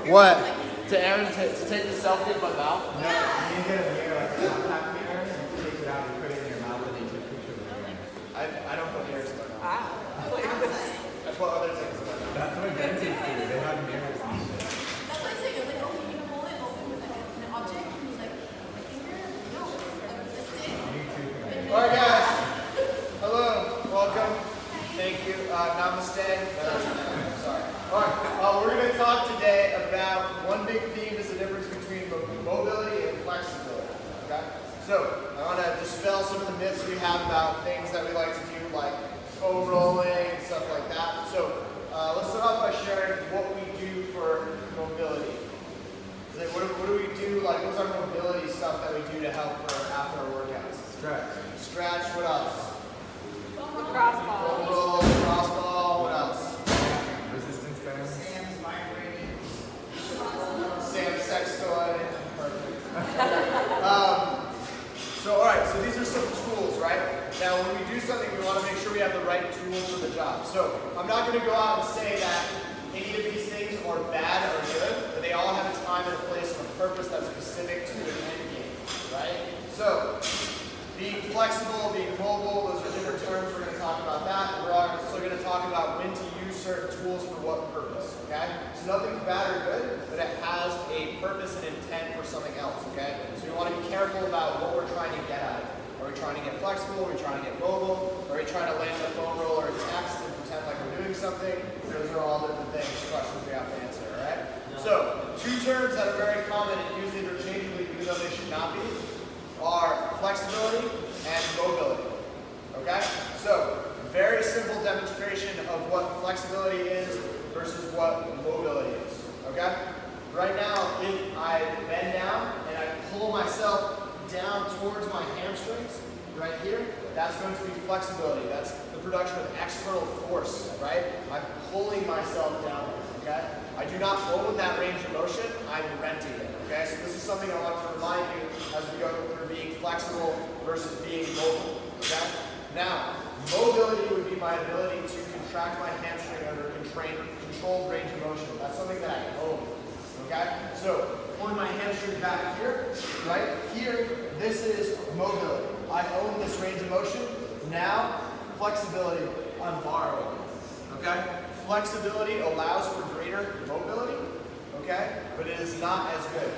What? To Aaron to take the selfie of my mouth? No, you get a mirror, like a contact mirror, and you take it out and put it in your mouth and then you take a picture of the mirror. I don't put mirrors in my mouth. Wow. I put other things in my mouth. That's what dentists do. They have mirrors and shit. That's what I say. It was like, oh, you can hold it open with like an object. And he's like, my finger? No, a stick. You too can do it. Alright guys. Hello. Welcome. Thank you. Namaste. Sorry. Alright. We're going to talk today about one big theme is the difference between mobility and flexibility. Okay? So, I want to dispel some of the myths we have about things that we like to do, like foam rolling, stuff like that. So, let's start off by sharing what we do for mobility. Like, what do we do? Like, what's our mobility stuff that we do to help for after our workouts? Stretch. What else? Crossball. Foam roll, crossball. What else? Resistance bands. Sam's sex toy. Perfect. Alright, so these are some tools, right? Now, when we do something, we want to make sure we have the right tools for the job. So, I'm not going to go out and say that any of these things are bad or good, but they all have a time and a place and a purpose that's specific to the end game, right? So, being flexible, being mobile, those are different terms. We're going to talk about that. We're also going to talk about when to use certain tools for what purpose, okay? So nothing's bad or good, but it has a purpose and intent for something else, okay? So we want to be careful about what we're trying to get at it. Are we trying to get flexible? Are we trying to get mobile? Are we trying to land a foam roll or a text and pretend like we're doing something? Those are all different things, questions we have to answer, all right? So, two terms that are very common and used interchangeably, even though they should not be, are flexibility and mobility, okay? So, very simple demonstration of what flexibility is versus what mobility is, okay? Right now, if I bend down and I pull myself down towards my hamstrings, right here, that's going to be flexibility. That's the production of external force, right? I'm pulling myself down, okay? I do not own that range of motion, I'm renting it, okay? So this is something I want to remind you as we go through being flexible versus being mobile, okay? Now, mobility would be my ability to contract my hamstring under controlled range of motion. That's something that I own, okay? So, pulling my hamstring back here, right? Here, this is mobility. I own this range of motion. Now, flexibility, I'm borrowing, okay? Flexibility allows for greater mobility, okay? But it is not as good.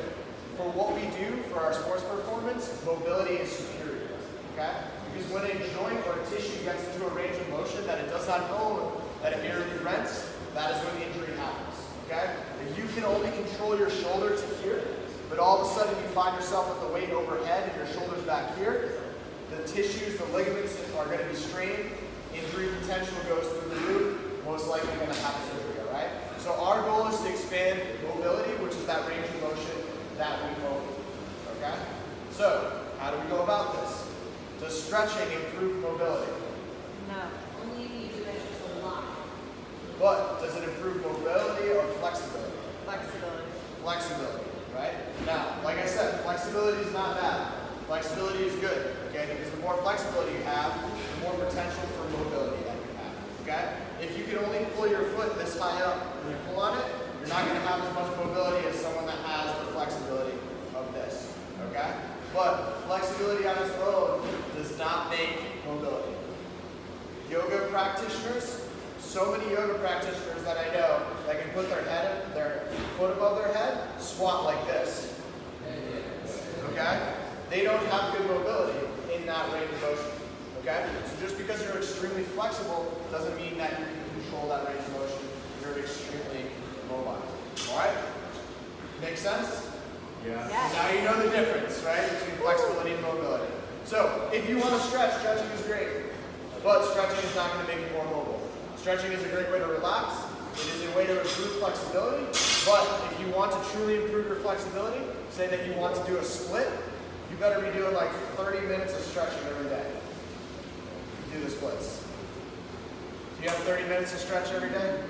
For what we do for our sports performance, mobility is superior, okay? Because when a joint or a tissue gets into a range of motion that it does not own, that it merely rents, that is when the injury happens, okay? If you can only control your shoulder to here, but all of a sudden you find yourself with the weight overhead and your shoulder's back here, the tissues, the ligaments are going to be strained, injury potential goes through the roof, most likely going to have an injury, all right? So our goal is to expand mobility, which is that range of motion that we own, okay? So, how do we go about this? Does stretching improve mobility? No. Only if you do it just a lot. But does it improve mobility or flexibility? Flexibility. Flexibility, right? Now, like I said, flexibility is not bad. Flexibility is good, okay? Because the more flexibility you have, the more potential for mobility that you have, okay? If you can only pull your foot this high up and you pull on it, you're not going to have as much mobility as someone that has the flexibility of this, okay? But flexibility on its own does not make mobility. Yoga practitioners, so many yoga practitioners that I know that can put their foot above their head, squat like this. Okay? They don't have good mobility in that range of motion. Okay? So just because you're extremely flexible doesn't mean that you can control that range of motion. You're extremely mobile. Alright? Make sense? Yeah. Yes. Now you know the difference, right, between flexibility and mobility. So, if you want to stretch, stretching is great. But stretching is not going to make you more mobile. Stretching is a great way to relax. It is a way to improve flexibility. But if you want to truly improve your flexibility, say that you want to do a split, you better be doing like 30 minutes of stretching every day. Do the splits. Do you have 30 minutes of stretch every day?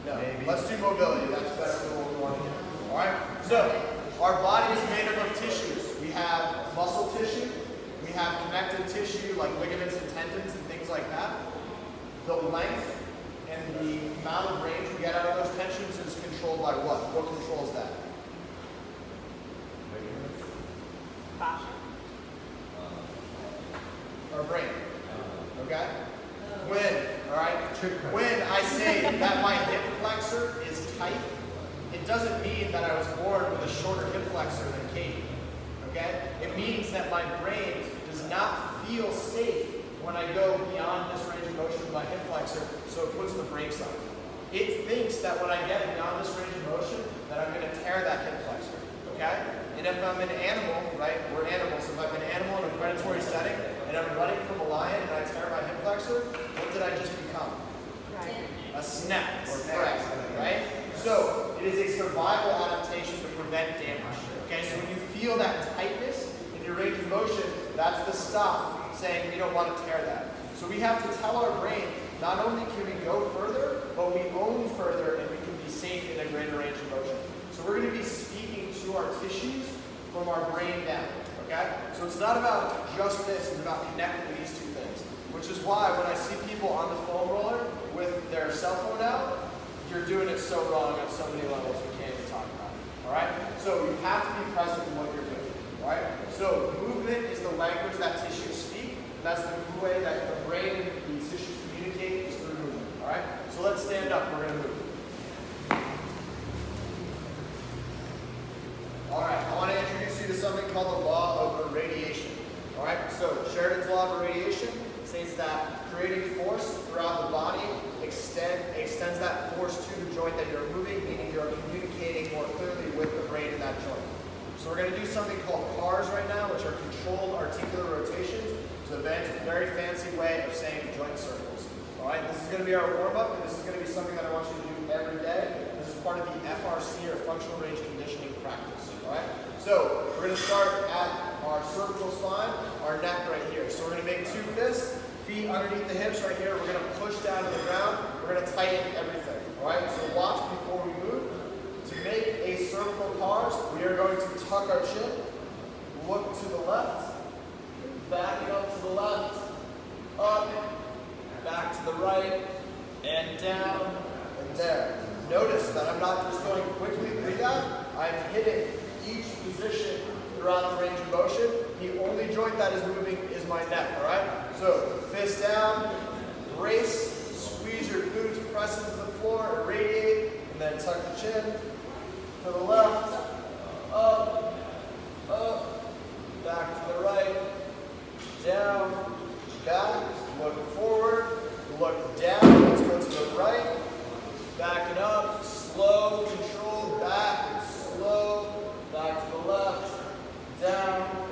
No. Maybe. Let's do mobility. That's better for what we want to do. Alright? So, our body is made up of tissues. We have muscle tissue. We have connective tissue like ligaments and tendons and things like that. The length and the amount of range we get out of those tensions is controlled by what? What controls that? Fascia. Our brain. Okay? When I say that my hip flexor is tight, it doesn't mean that I was born with a shorter hip flexor than Katie. Okay? It means that my brain does not feel safe when I go beyond this range of motion with my hip flexor, so it puts the brakes on. It thinks that when I get beyond this range of motion, that I'm going to tear that hip flexor. Okay? And if I'm an animal, right, we're animals, if I'm an animal in a predatory setting, and I'm running from a lion and I tear my hip flexor, what did I just become? Right. A snap or prey, right? So it is a survival adaptation to prevent damage. Okay, so when you feel that tightness in your range of motion, that's the stop saying we don't want to tear that. So we have to tell our brain, not only can we go further, but we own further and we can be safe in a greater range of motion. So we're going to be speaking to our tissues from our brain down. Okay? So it's not about just this, it's about connecting these two things. Which is why when I see people on the foam roller with their cell phone out, you're doing it so wrong on so many levels we can't even talk about it. Alright? So you have to be present in what you're doing. Alright? So movement is the language that tissues speak, and that's the way that the brain and these tissues communicate is through movement. Alright? So let's stand up, we're gonna move. Alright, I want to introduce you to something called the law of irradiation. Alright, so Sheridan's law of irradiation states that creating force throughout the body extends that force to the joint that you're moving, meaning you're communicating more clearly with the brain in that joint. So we're going to do something called CARs right now, which are controlled articular rotations. It's a very fancy way of saying joint circles. Alright, this is going to be our warm-up, and this is going to be something that I want you to do every day. This is part of the FRC, or Functional Range Conditioning Practice. Alright, so we're going to start at our cervical spine, our neck right here. So we're going to make two fists, feet underneath the hips right here. We're going to push down to the ground. We're going to tighten everything. Alright, so watch before we move. To make a cervical CARS, we are going to tuck our chin, look to the left, back it up to the left, up, back to the right, and down, and there. Notice that I'm not just going quickly through that. I'm hitting each position throughout the range of motion. The only joint that is moving is my neck, all right? So fist down, brace, squeeze your glutes, press into the floor, irradiate, and then tuck the chin. To the left, up, back to the right, down, back, look forward, look down, let's go to the right, back it up, slow, controlled, back, slow, back to the left, down,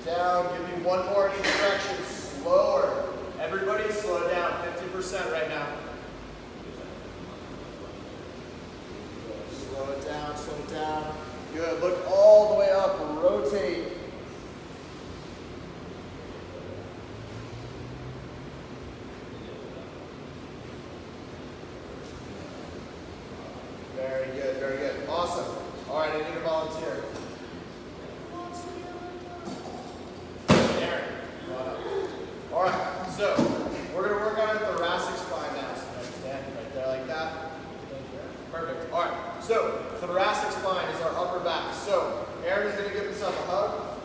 down, give me one more in each direction, slower. Everybody slow down, 50% right now. Slow it down, slow it down. Good, look all the way up, rotate. Very good, very good. Awesome. All right, I need a volunteer. Aaron, come on up. All right, so we're going to work on our thoracic spine now. So stand right there like that. Perfect. All right, so thoracic spine is our upper back. So Aaron is going to give himself a hug.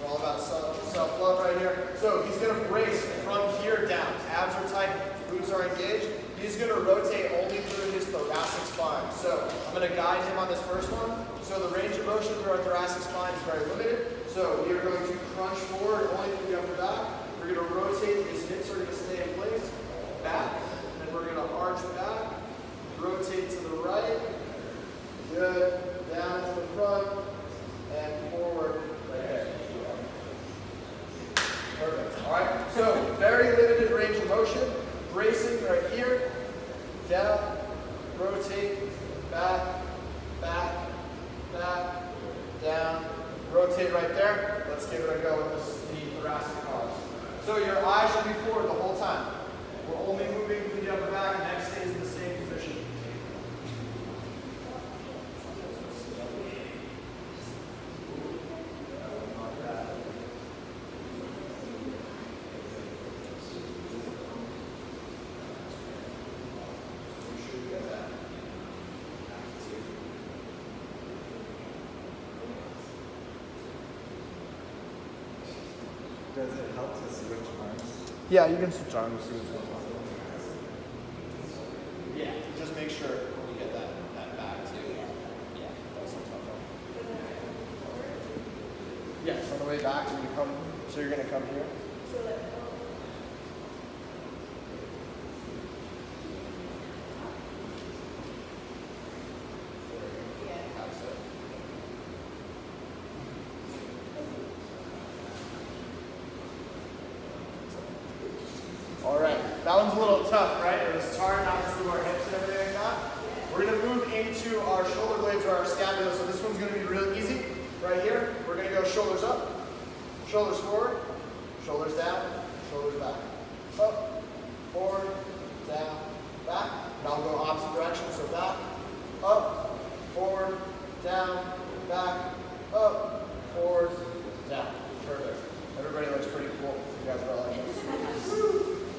We're all about self-love right here. So he's going to brace from here down. Abs are tight, glutes are engaged. He's going to rotate only through his thoracic spine. So I'm going to guide him on this first one. So the range of motion through our thoracic spine is very limited. So we are going to crunch forward only through the upper back. We're going to rotate, his hips are going to stay in place. Back, and then we're going to arch back. Rotate to the right. Good. Down to the front. And forward right there. Perfect. All right. So very limited range of motion. Bracing right here. Down. Rotate. Back. Back. Back. Down. Rotate right there. Let's give it a go with the thoracic CARS. So your eyes should be forward the whole time. We're only moving through the upper back. Neck stays in the same position. Does it help to switch arms? Yeah, you can switch arms. Yeah, just make sure you get that back too. Yeah, that's a tough one. Yes, on the way back, when you come, so you're gonna come here. All right, that one's a little tough, right? It was hard not to move our hips and everything like that. We're gonna move into our shoulder blades or our scapula, so this one's gonna be real easy. Right here, we're gonna go shoulders up, shoulders forward, shoulders down, shoulders back. Up, forward, down, back. And I'll go opposite direction, so back, up, forward, down, back, up, forward, down. Perfect. Everybody looks pretty cool. You guys are all like this.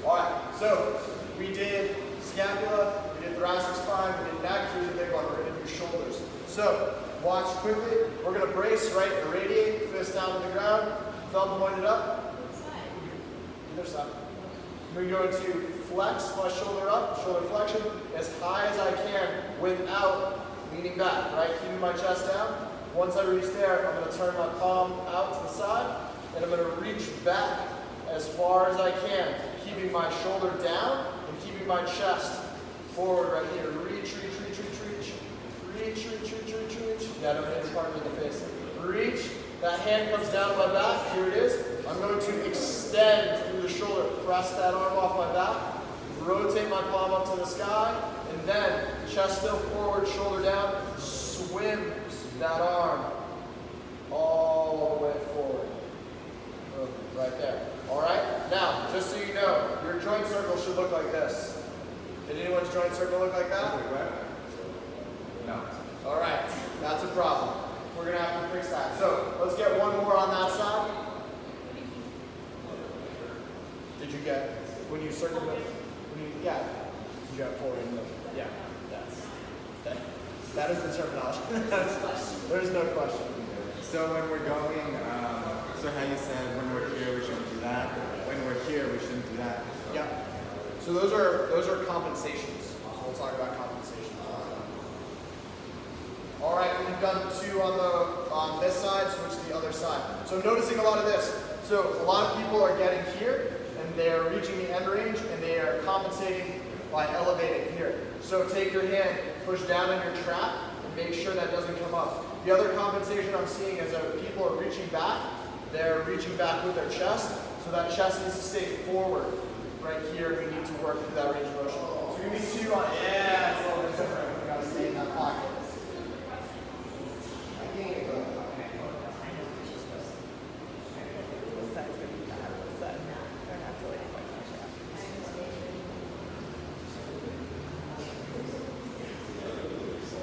All right, so we did scapula, we did thoracic spine, we did neck, here's the big one, we're gonna do shoulders. So, watch quickly, we're gonna brace, right, irradiate, fist down to the ground, thumb pointed up. Either side. We're going to flex my shoulder up, shoulder flexion, as high as I can without leaning back, right? Keeping my chest down. Once I reach there, I'm gonna turn my palm out to the side, and I'm gonna reach back as far as I can, keeping my shoulder down and keeping my chest forward right here. Reach, reach, reach, reach, reach. Reach, reach, reach, reach, reach. Yeah, don't hit the part in the face. Reach. That hand comes down my back. Here it is. I'm going to extend through the shoulder. Press that arm off my back. Rotate my palm up to the sky. And then chest still forward, shoulder down. Swim that arm all the way forward. Right there. All right? Now, just so you know, your joint circle should look like this. Did anyone's joint circle look like that? No. All right. That's a problem. We're going to have to fix that. So, let's get one more on that side. Did you get, when you circle it, yeah. Did you have 4 in the, yeah. That is the terminology. There's no question. So when we're going, so how you said when we're here we shouldn't do that. When we're here we shouldn't do that. Yeah. So those are compensations. We'll talk about compensations. All right, we've done 2 on this side, switch to the other side. So noticing a lot of this. So a lot of people are getting here and they're reaching the end range and they are compensating by elevating here. So take your hand, push down on your trap and make sure that doesn't come up. The other compensation I'm seeing is that people are reaching back. They're reaching back with their chest, so that chest needs to stay forward. Right here, we need to work through that range of motion. So we need 2 on, yeah, it's a little bit different. We gotta stay in that pocket.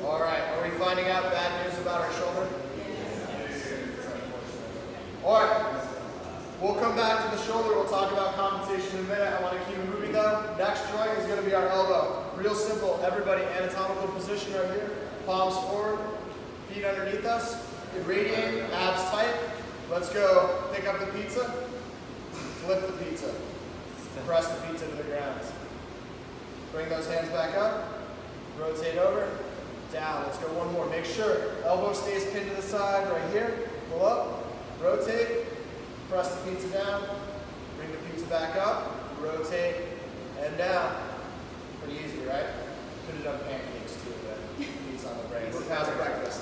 All right, are we finding out bad news about our shoulder? All right, we'll come back to the shoulder. We'll talk about compensation in a minute. I want to keep it moving though. Next joint is going to be our elbow. Real simple. Everybody, anatomical position right here. Palms forward, feet underneath us. Irradiate, abs tight. Let's go pick up the pizza. Flip the pizza. Press the pizza to the ground. Bring those hands back up. Rotate over. Down. Let's go one more. Make sure elbow stays pinned to the side right here. Pull up. Rotate, press the pizza down, bring the pizza back up, rotate, and down. Pretty easy, right? Could have done pancakes too, but pizza on the brain. We're past breakfast.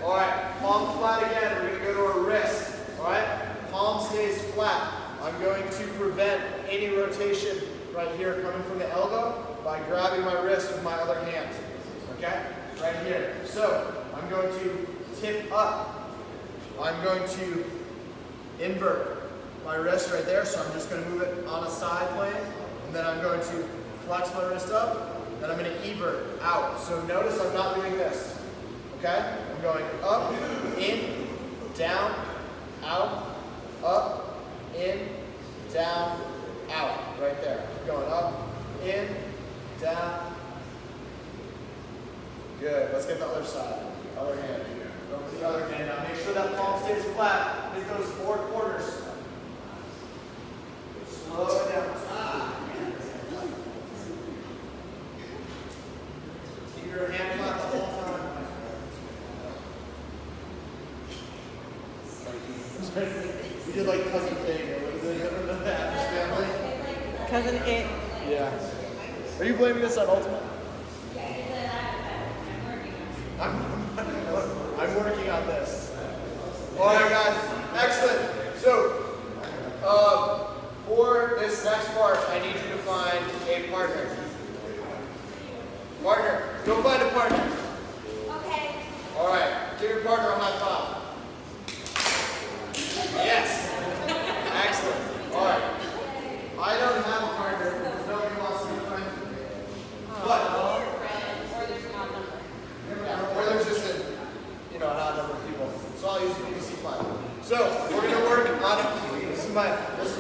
All right, palm flat again. We're going to go to our wrist. All right, palm stays flat. I'm going to prevent any rotation right here coming from the elbow by grabbing my wrist with my other hand. Okay, right here. So I'm going to tip up. I'm going to invert my wrist right there, so I'm just going to move it on a side plane, and then I'm going to flex my wrist up, then I'm going to evert out. So notice I'm not doing this, okay? I'm going up, in, down, out, up, in, down, out, right there. Going up, in, down. Good, let's get the other side, other hand. Over the other hand. Now make sure that palm stays flat. Hit those 4 corners. We did like cousin thing or what is it? Never done that. Family. Cousin it. Yeah. Are you blaming this on Ultimate? I'm working on this. All right, guys. Excellent. So, for this next part, I need you to find a partner. Partner. Go find a partner. Okay. All right. Give your partner a high five. Yes. Excellent. All right. I don't have a partner because nobody wants to be friends with me. But, or there's just an odd number of people. So I'll use the BBC file. So we're going to work on it. This is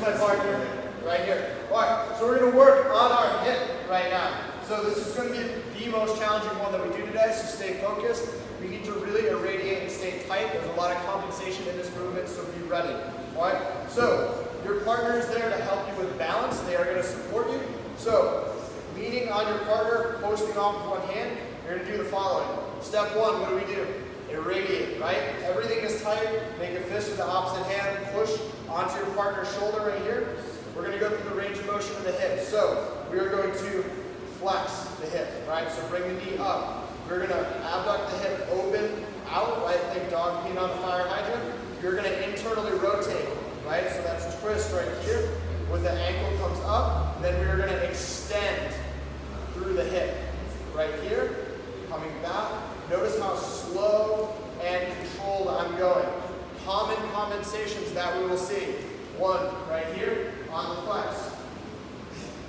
my partner right here. All right. So we're going to work on our hip right now. So this is going to be the most challenging one that we do today. So stay focused. We need to really irradiate and stay tight. There's a lot of compensation in this movement, so be ready. All right. So your partner is there to help you with balance. They are going to support you. So leaning on your partner, posting off with one hand, you're going to do the following. Step one, what do we do? Irradiate, right? Everything is tight. Make a fist with the opposite hand. Push onto your partner's shoulder right here. We're going to go through the range of motion of the hip. So we are going to flex the hip, right? So bring the knee up. We're going to abduct the hip open out, right? Think dog peeing on the fire hydrant. You're going to internally rotate, right? So that's twist right here. When the ankle comes up, then we're going to extend through the hip, right here. Coming back. Notice how slow and controlled I'm going. Common compensations that we will see. One, right here, on the flex.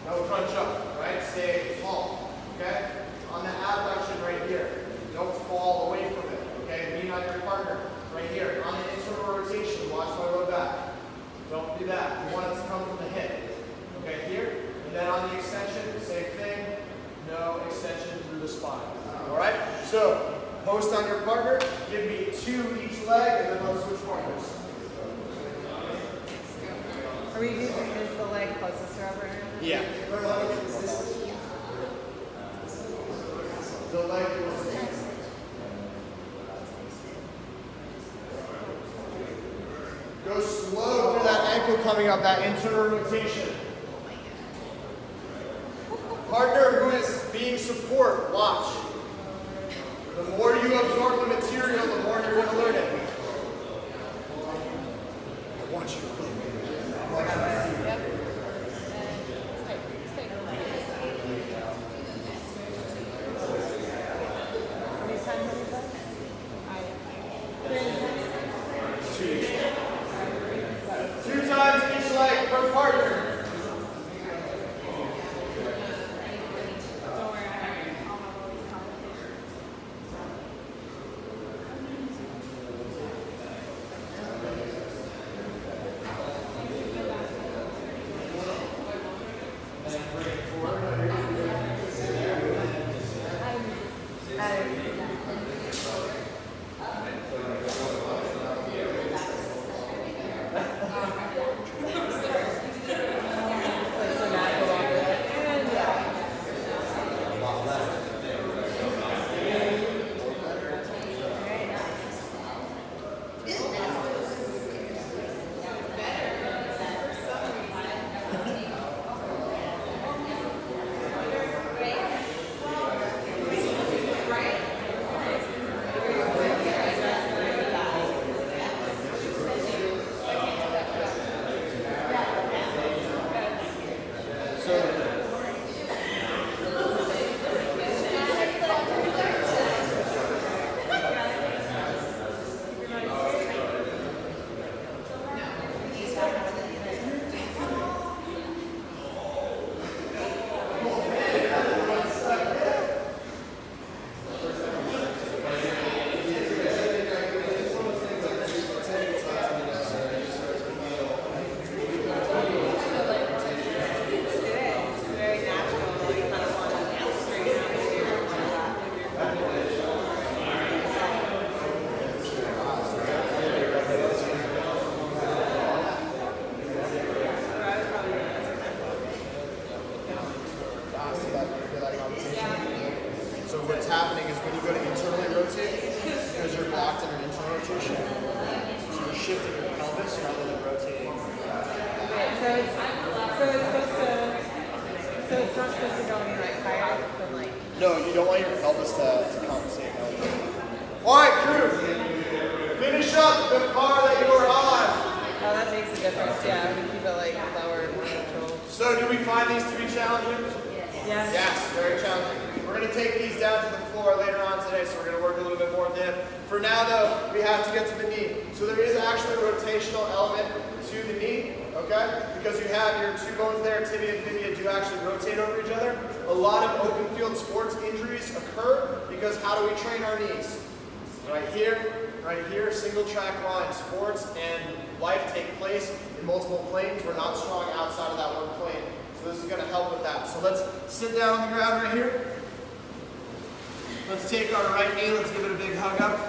No crunch up, right? Stay tall, okay? On the abduction right here. Don't fall away from it, okay? Lean on your partner, right here. On the internal rotation, watch my low back. Don't do that. We want it to come from the hip, okay? Here. And then on the extension, same thing. No extension through the spine. All right? So, post on your partner, give me 2 each leg, and then let's switch partners. Are we using is the leg closest to our partner? Yeah. The leg go slow through that ankle coming up, that internal rotation. Partner who is being support, watch. The more you absorb the material, the more you're going to learn it. I want you to learn. Two times each leg per partner. So what's happening is when you go to internally rotate, because you're locked in an internal rotation, so you're shifting your pelvis. pelvis rather than rotating. Wait, so it's not supposed to go any like higher than like. No, you don't want your pelvis to compensate. All right, crew. Finish up the car that you were on. Oh, that makes a difference. Yeah, we keep it like lower and more controlled. So, do we find these to be challenging? Yeah. Yes, very challenging. We're going to take these down to the floor later on today, so we're going to work a little bit more with them. For now, though, we have to get to the knee. So there is actually a rotational element to the knee, okay? Because you have your two bones there, tibia and fibia, do actually rotate over each other. A lot of open field sports injuries occur because how do we train our knees? Right here, single track line. Sports and life take place in multiple planes. We're not strong outside of that one plane. So this is going to help with that. So let's sit down on the ground right here. Let's take our right knee, let's give it a big hug up,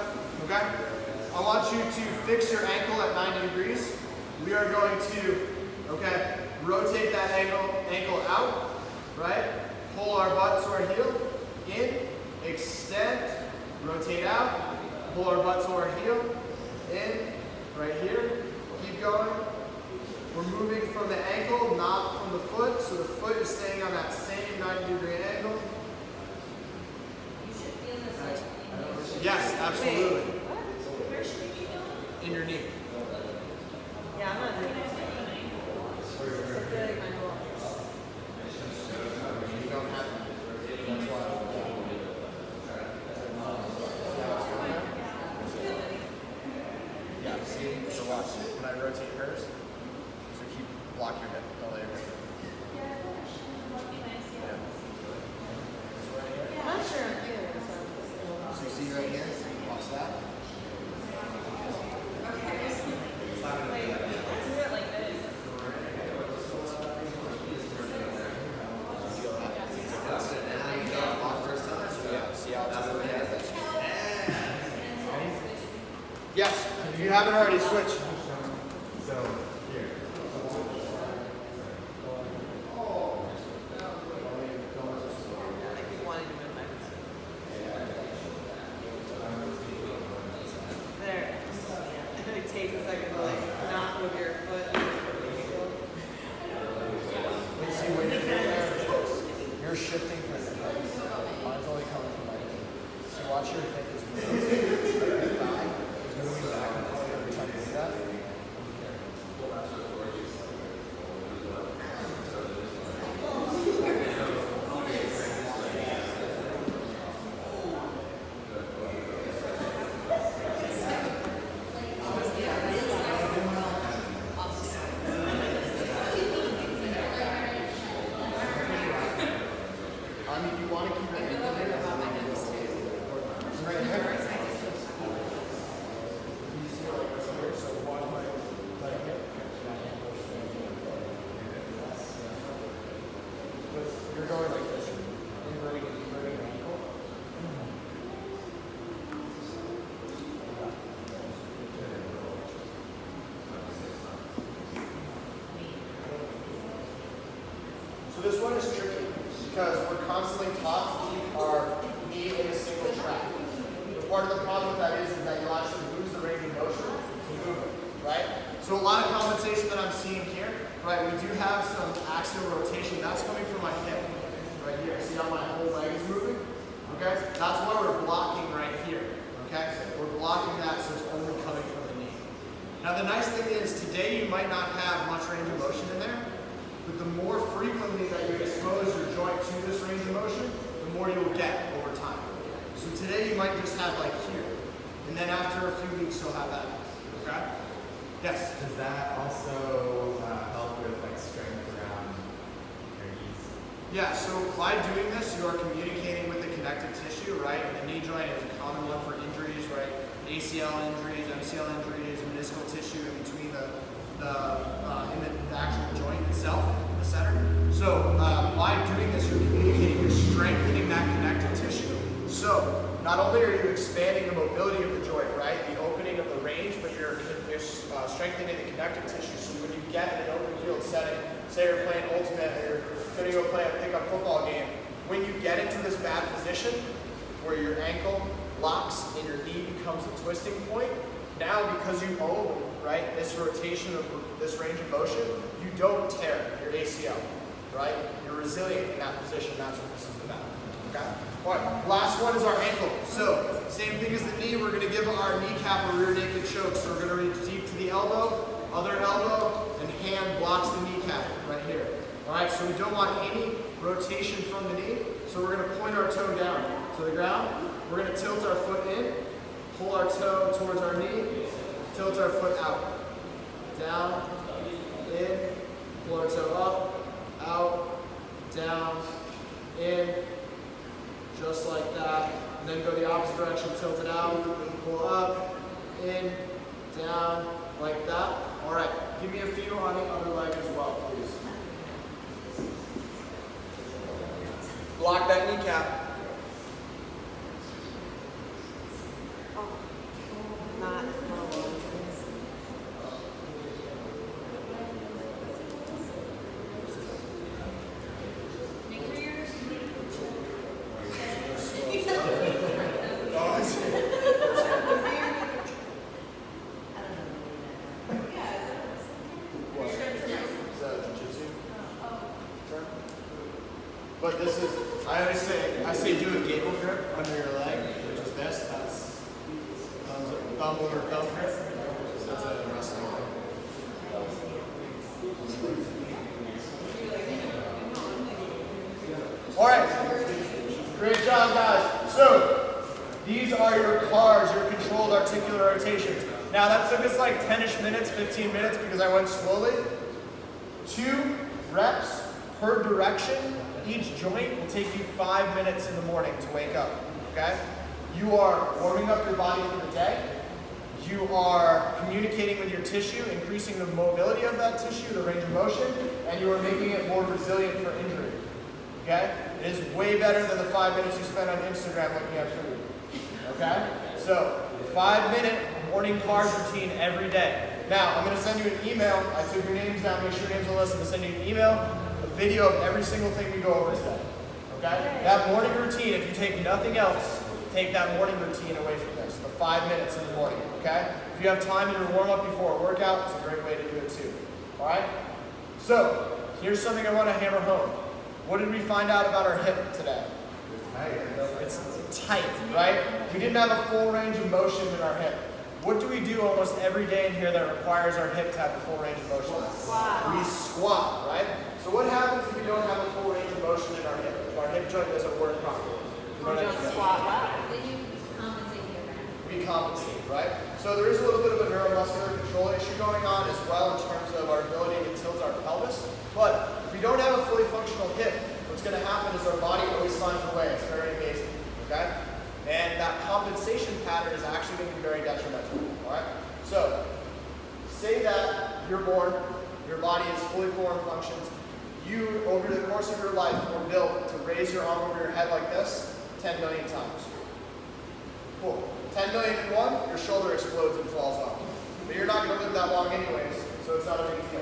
okay? I want you to fix your ankle at 90 degrees. We are going to, okay, rotate that ankle out, right? Pull our butt to our heel, in, extend, rotate out, pull our butt to our heel, in, right here, keep going. We're moving from the ankle, not from the foot, so the foot is staying on that same 90-degree angle. Yes, absolutely. Where should we be going? In your knee. Yeah, I'm not doing it. I feel like my whole. You don't have that. That's why. Yeah, see? So watch. When I rotate hers, so block your hip. Don't let your hip. I'm not sure I'm here. So you see right here? Watch that. Yes, if you haven't already, switch. So here. I keep wanting to move my there. It takes a second to like not move your foot. See when you're there, you're shifting from the hip. Mine's only coming from my knee. So watch your hip is moving. Your thigh is moving back and forth every time you do that. I mean, you want to keep it in there. Right here. So watch my right hip. But you're going like this. Inverting your ankle. So this one is tricky because we're constantly taught to keep our knee in a single track. The part of the problem with that is that you'll actually lose the range of motion to move it, right? So a lot of compensation that I'm seeing here, right? We do have some axial rotation. That's coming from my hip, right here. See how my whole leg is moving? Okay? That's why we're blocking right here, okay? We're blocking that so it's only coming from the knee. Now the nice thing is today you might not have much range of motion in there, but the more frequently that you expose your joint to this range of motion, the more you'll get over time. So today you might just have like here, and then after a few weeks you'll have that. Okay? Yes? Does that also help with like strength around your knees? Yeah, so by doing this, you are communicating with the connective tissue, right? And the knee joint is a common one for injuries, right? ACL injuries, MCL injuries, meniscal tissue in between the actual joint itself, the center. So by doing this, you're communicating, you're strengthening that connective tissue. So not only are you expanding the mobility of the joint, right, the opening of the range, but you're strengthening the connective tissue. So when you get in an open field setting, say you're playing ultimate or you're going to go play a pickup football game, when you get into this bad position where your ankle locks and your knee becomes a twisting point, Now, because you own, right, this rotation of this range of motion, you don't tear your ACL, right? You're resilient in that position. That's what this is about. Okay? All right, last one is our ankle. So, same thing as the knee, we're going to give our kneecap a rear naked choke. So we're going to reach deep to the elbow, other elbow, and hand blocks the kneecap right here. All right, so we don't want any rotation from the knee. So we're going to point our toe down to the ground. We're going to tilt our foot in, pull our toe towards our knee, tilt our foot out. Down, in, pull our toe up, out, down, in, just like that. And then go the opposite direction, tilt it out, pull up, in, down, like that. All right, give me a few on the other leg as well, please. Block that kneecap. Not But this is, I say do a gable grip under your leg, which is this. That's thumb over thumb grip. That's a wrestling. All right, great job, guys. So these are your CARs, your controlled articular rotations. Now that took us like 10-ish minutes, 15 minutes because I went slowly. 2 reps per direction. Each joint will take you 5 minutes in the morning to wake up, okay? You are warming up your body for the day. You are communicating with your tissue, increasing the mobility of that tissue, the range of motion, and you are making it more resilient for injury, okay? It is way better than the 5 minutes you spend on Instagram looking at food, okay? So, 5-minute morning CARs routine every day. Now, I'm gonna send you an email. I took your names down, make sure your names on the list. I'm gonna send you an email, video of every single thing we go over today. Okay? That morning routine, if you take nothing else, take that morning routine away from this. The 5 minutes in the morning. Okay? If you have time in your warm-up before a workout, it's a great way to do it too. Alright? So, here's something I want to hammer home. What did we find out about our hip today? It's tight, right? We didn't have a full range of motion in our hip. What do we do almost every day in here that requires our hip to have a full range of motion? Squat. We squat, right? So what happens if we don't have a full range of motion in our hip? If our hip joint doesn't work properly? We don't squat well. Then you compensate the other. We compensate, right? So there is a little bit of a neuromuscular control issue going on as well in terms of our ability to tilt our pelvis. But if we don't have a fully functional hip, what's going to happen is our body always finds a way. It's very amazing, okay? And that compensation pattern is actually going to be very detrimental, all right? So, say that you're born, your body is fully formed, functions. You, over the course of your life, were built to raise your arm over your head like this 10 million times. Cool. 10 million in one, your shoulder explodes and falls off. But you're not going to live that long anyways, so it's not a big deal.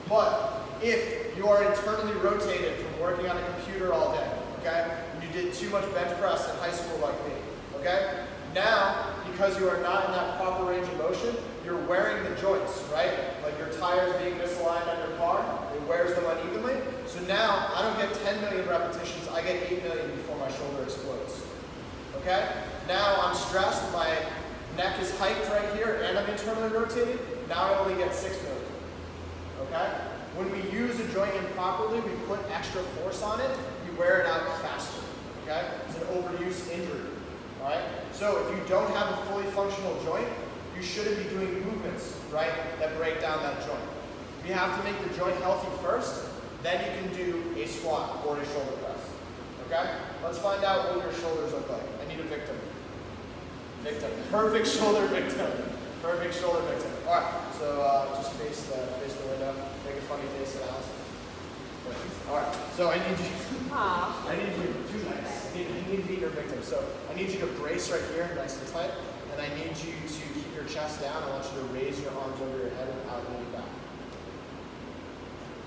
But if you are internally rotated from working on a computer all day, okay, and you did too much bench press in high school like me, okay, now, because you are not in that proper range of motion, you're wearing the joints, right? Like your tires being misaligned on your car, it wears them unevenly. So now, I don't get 10 million repetitions, I get 8 million before my shoulder explodes. Okay? Now I'm stressed, my neck is hiked right here, and I'm internally rotated. Now I only get 6 million. Okay? When we use a joint improperly, we put extra force on it, we wear it out faster. Okay? It's an overuse injury. Alright? So if you don't have a fully functional joint, you shouldn't be doing movements, right, that break down that joint. You have to make the joint healthy first, then you can do a squat or a shoulder press. Okay? Let's find out what your shoulders look like. I need a victim. Victim. Perfect shoulder victim. Perfect shoulder victim. Alright, so just face the window. Make a funny face at Alice. Alright, so I need you. I need you. Too nice. I need to be your victim. So I need you to brace right here, nice and tight. And I need you to keep your chest down. I want you to raise your arms over your head and out lean back.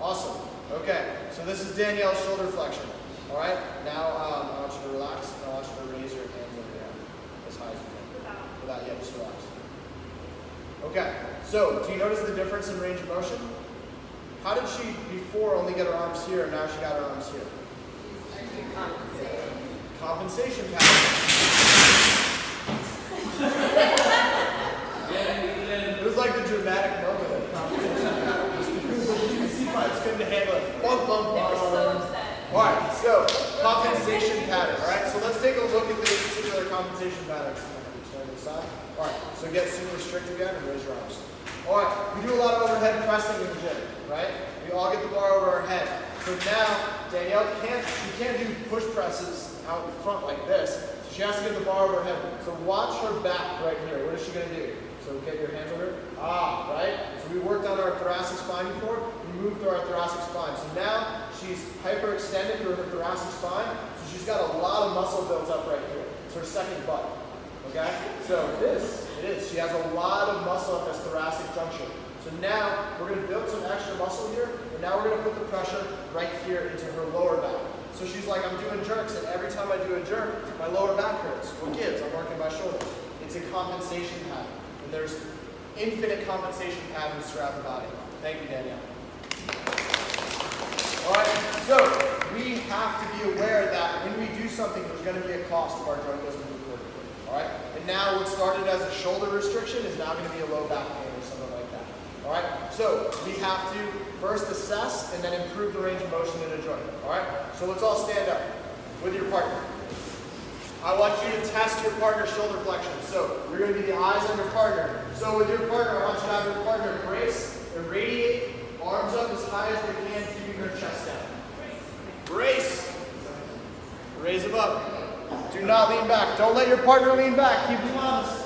Awesome. Okay, so this is Danielle's shoulder flexion. All right, now I want you to relax. And I want you to raise your hands over your head as high as you can. Without, yeah, just relax. Okay, so do you notice the difference in range of motion? How did she before only get her arms here and now she got her arms here? Compensation pattern. It was like the dramatic moment of compensation pattern. The C-pipes couldn't handle it. Bump, bump, bump. Alright, so compensation pattern. Alright, so let's take a look at this particular compensation pattern. Alright, so get super strict again and raise your arms. Alright, we do a lot of overhead pressing in the gym, right? We all get the bar over our head. So now, Danielle can't do push presses out in front like this. So she has to get the bar over her head. So watch her back right here. What is she going to do? So get your hands over here. Ah, right? So we worked on our thoracic spine before. We moved through our thoracic spine. So now she's hyperextended through her thoracic spine. So she's got a lot of muscle built up right here. It's her second butt. Okay? So it is. She has a lot of muscle at this thoracic junction. So now we're going to build some extra muscle here, and now we're going to put the pressure right here into her lower back. So she's like, I'm doing jerks, and every time I do a jerk, my lower back hurts. What gives? I'm working my shoulders. It's a compensation pattern. And there's infinite compensation patterns throughout the body. Thank you, Danielle. Alright, so we have to be aware that when we do something, there's going to be a cost if our joint doesn't move forward. Alright? And now what started as a shoulder restriction is now going to be a low back pain or something like that. Alright? So we have to first assess and then improve the range of motion in a joint. Alright? So let's all stand up with your partner. I want you to test your partner's shoulder flexion. So you're going to be the eyes on your partner. So with your partner, I want you to have your partner brace and radiate, arms up as high as they can, keeping their chest down. Brace. Raise them up. Do not lean back. Don't let your partner lean back. Keep them honest.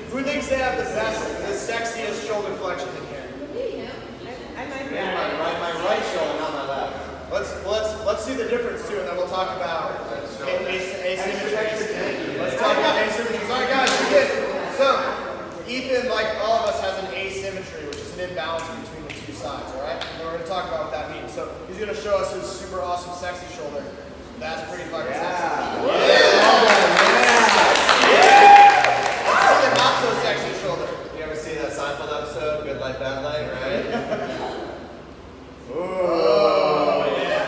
Who thinks they have the best, the sexiest shoulder flexion in here? I might be. My right shoulder, not my left. Let's see the difference too, and then we'll talk about asymmetry. Let's talk about asymmetry. All right, guys, we're good. So Ethan, like all of us, has an asymmetry, which is an imbalance between the two sides. All right, and we're going to talk about what that means. So he's going to show us his super awesome, sexy shoulder. That's pretty fucking sexy. Not so sexy shoulder. You ever see that Seinfeld episode, Good Light, Bad Light, right? Oh, yeah.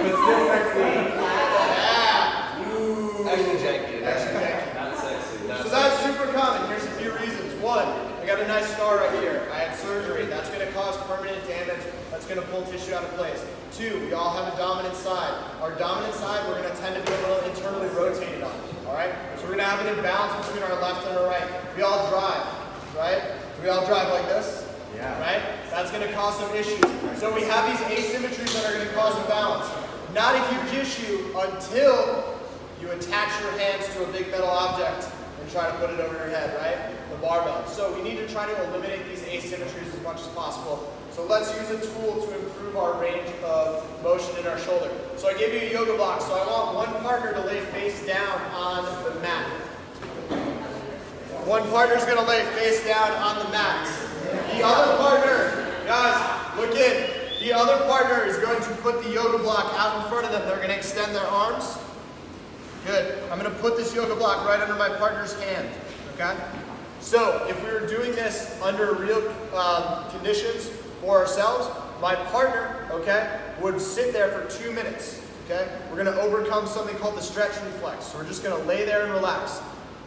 But still sexy. Yeah. Ooh. Extra janky. Extra janky. Not sexy. Not So that's super common. Here's a few reasons. One, I got a nice scar right here. I had surgery. That's going to cause permanent damage. That's going to pull tissue out of place. Two, we all have a dominant side. Our dominant side, we're going to tend to be a little internally rotated on. Alright? So we're going to have an imbalance between our left and our right. We all drive, right? We all drive like this. Yeah. Right? That's going to cause some issues. So we have these asymmetries that are going to cause imbalance. Not a huge issue until you attach your hands to a big metal object and try to put it over your head, right? The barbell. So we need to try to eliminate these asymmetries as much as possible. So let's use a tool to improve our range of motion in our shoulder. So I gave you a yoga block. So I want one partner to lay face down on the mat. One partner is going to lay face down on the mat. The other partner, guys, look in. The other partner is going to put the yoga block out in front of them. They're going to extend their arms. Good. I'm going to put this yoga block right under my partner's hand. Okay? So if we were doing this under real conditions for ourselves, my partner, okay, would sit there for 2 minutes. Okay? We're going to overcome something called the stretch reflex. So we're just going to lay there and relax.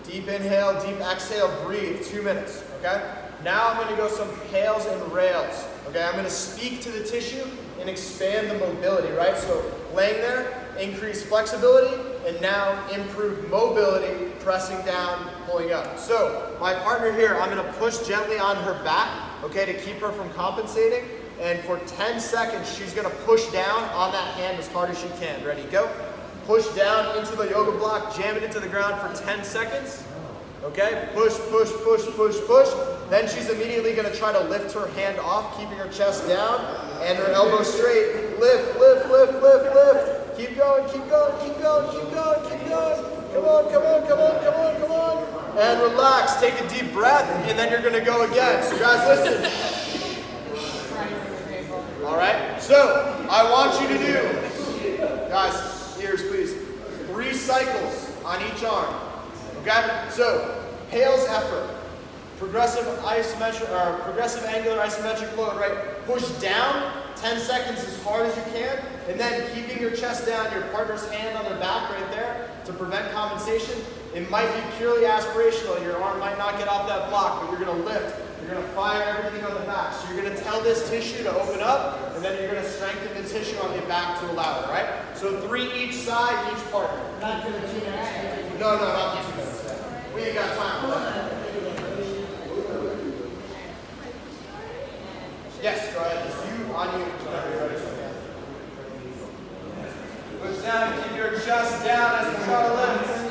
Deep inhale, deep exhale, breathe, 2 minutes, okay? Now I'm gonna go some hails and rails, okay? I'm gonna speak to the tissue and expand the mobility, right? So laying there, increase flexibility, and now improve mobility, pressing down, pulling up. So my partner here, I'm gonna push gently on her back, okay, to keep her from compensating. And for 10 seconds, she's gonna push down on that hand as hard as she can. Ready, go. Push down into the yoga block, jam it into the ground for 10 seconds. Okay, push, push, push, push, push. Then she's immediately gonna try to lift her hand off, keeping her chest down and her elbow straight. Lift, lift, lift, lift, lift. Keep going, keep going, keep going, keep going, keep going. Come on, come on, come on, come on, come on. And relax, take a deep breath, and then you're gonna go again. So guys, listen. All right, so I want you to do, guys, ears please, 3 cycles on each arm. Okay, so Hale's effort, progressive angular isometric load, right? Push down 10 seconds as hard as you can, and then keeping your chest down, your partner's hand on their back right there to prevent compensation. It might be purely aspirational. Your arm might not get off that block, but you're gonna lift. You're gonna fire everything on the back. So you're gonna tell this tissue to open up, and then you're gonna strengthen the tissue on the back to allow it, right? So 3 each side, each partner. Not for the 2 minutes. No, not the 2 minutes. We ain't got time for that. Yes, go ahead. It's you on you. Whenever you're ready. Push down and keep your chest down as you try to lift.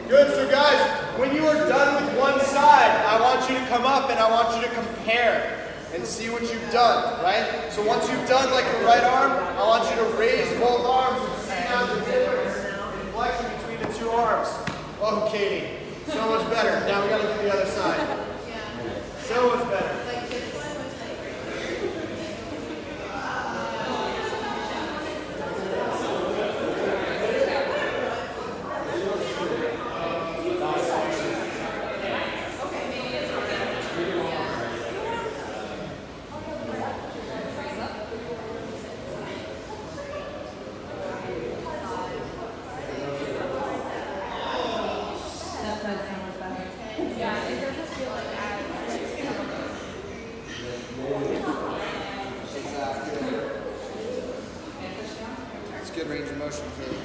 Good, so guys, when you are done with one side, I want you to come up and I want you to compare and see what you've done, right? So once you've done like the right arm, I want you to raise both arms and see now the difference in flexion between the 2 arms. Oh, Katie, so much better. Now we gotta look at the other side. So much better. Good range of motion too.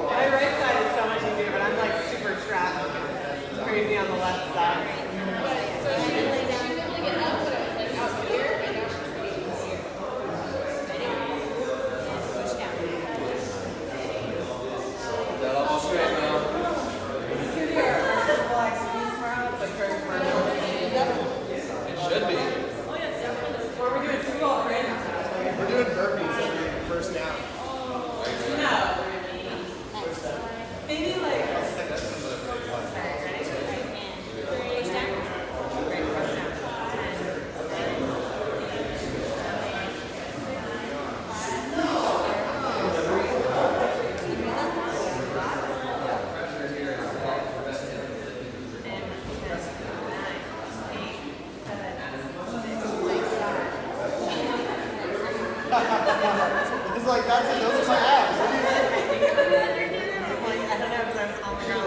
My right side is so much easier, but I'm like super trapped. It's crazy on the left side. He's like, those are my abs. What do you think? Like, I don't know, because I'm on the ground.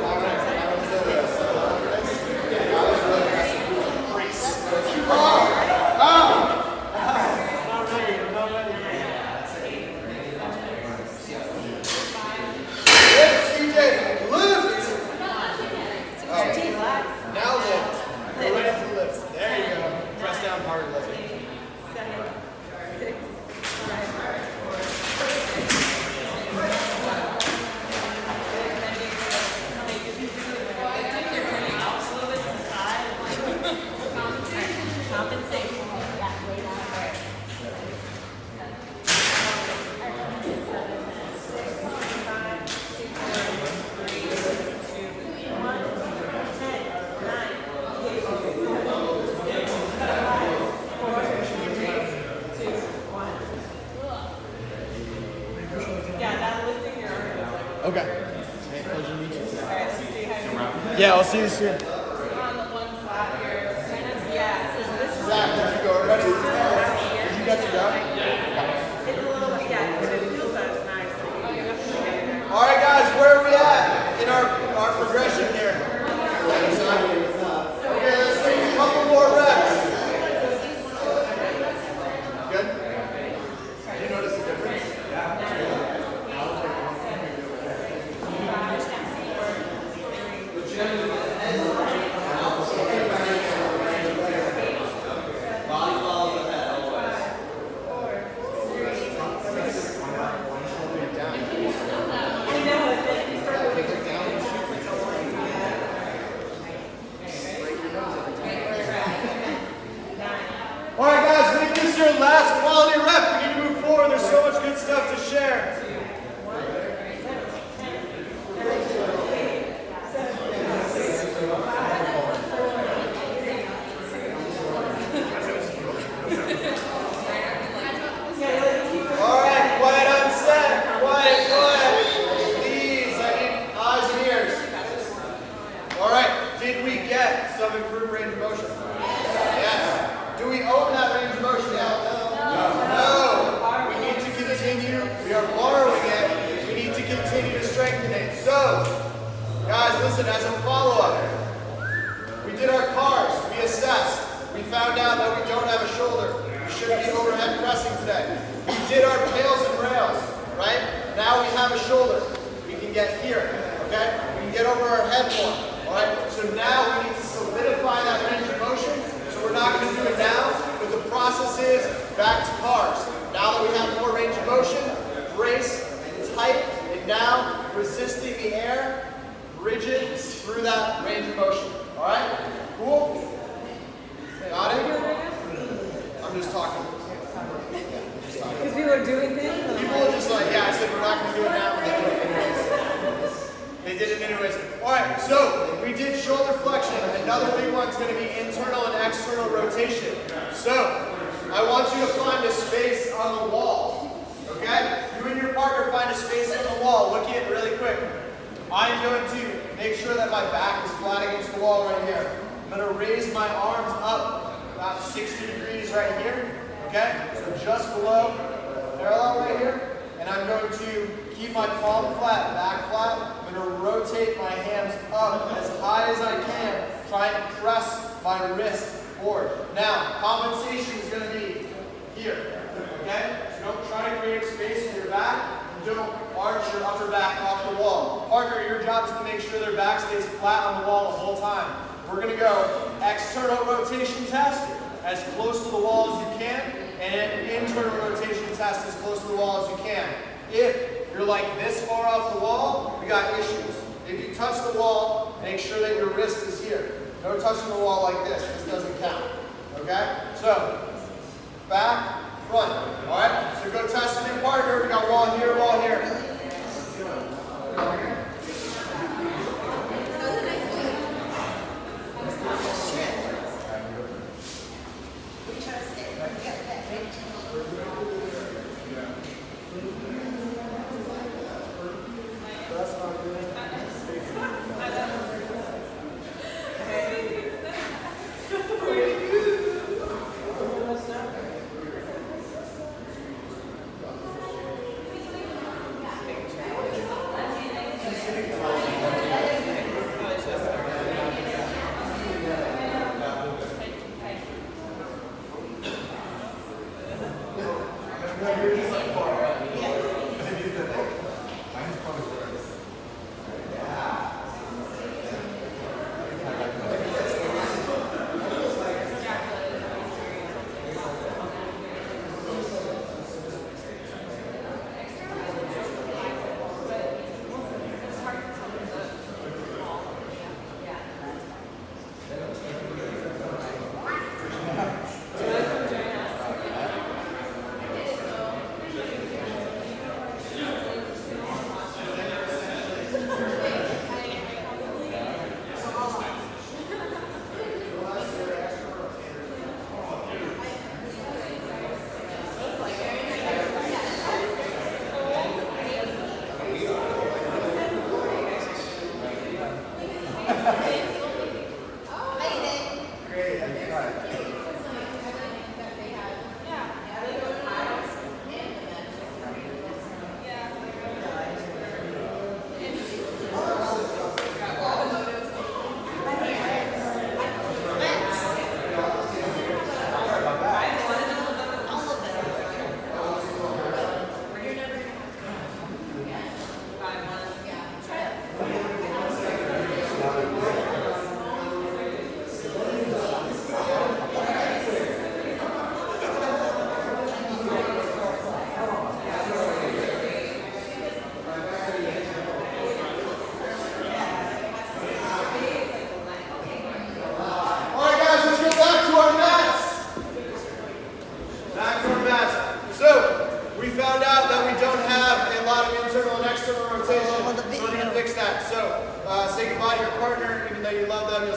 Lift, CJ, lift! Now lift. Go right into the lift. There you go. Press down harder, lift. 7, 6, 5. Compensate. Okay. Alright, let's see how you Yeah, I'll see you soon. on the one flat here. Yeah, so this is Zach, did you go already? Did you get to go? it's a little bit, yeah, because it feels that it's nice. You have to get in there. All right, guys, where are we at in our progression here? Okay, let's take a couple more reps. Good? Did you notice the difference? All right, guys, make this your last quality rep. We need to move forward. There's so much good stuff to share. All right, quiet on set. Quiet, quiet. Please, I need eyes and ears. All right, did we get some improved range of motion? Yes. Do we own that range of motion now? No. We need to continue. We are borrowing it. We need to continue to strengthen it. So, guys, listen, as a follow-up, we did our cars. We assessed. We found out that we don't have a shoulder. We shouldn't be overhead pressing today. We did our pails and rails, right? Now we have a shoulder. We can get here, okay? We can get over our head more, all right? So now we need to solidify that range of motion. So we're not going to do it now, but the process is back to cars. Now that we have more range of motion, brace and tight, and now resisting the air, rigid through that range of motion. All right? Cool? Got it? I'm just talking. Because people are doing things. People are just like, yeah, I said we're not going to do it now, but they do it anyways. They did it anyways. All right, so we did shoulder flexion. Another big one's going to be internal and external rotation. So I want you to find a space on the wall. Okay? You and your partner find a space on the wall. Look at it really quick. I'm going to make sure that my back is flat against the wall right here. I'm going to raise my arms up about 60 degrees right here. Okay? So just below parallel right here. And I'm going to keep my palm flat, back flat. I'm going to rotate my hands up as high as I can, trying to press my wrist forward. Now, compensation is going to be here. Okay? So don't try to create space in your back. Don't arch your upper back off the wall. Partner, your job is to make sure their back stays flat on the wall the whole time. We're going to go external rotation test as close to the wall as you can, and an internal rotation test as close to the wall as you can. If you're like this far off the wall, we got issues. If you touch the wall, make sure that your wrist is here. No touching the wall like this. This doesn't count. Okay? So, back, front. All right? So go test with your partner. We got wall here, wall here.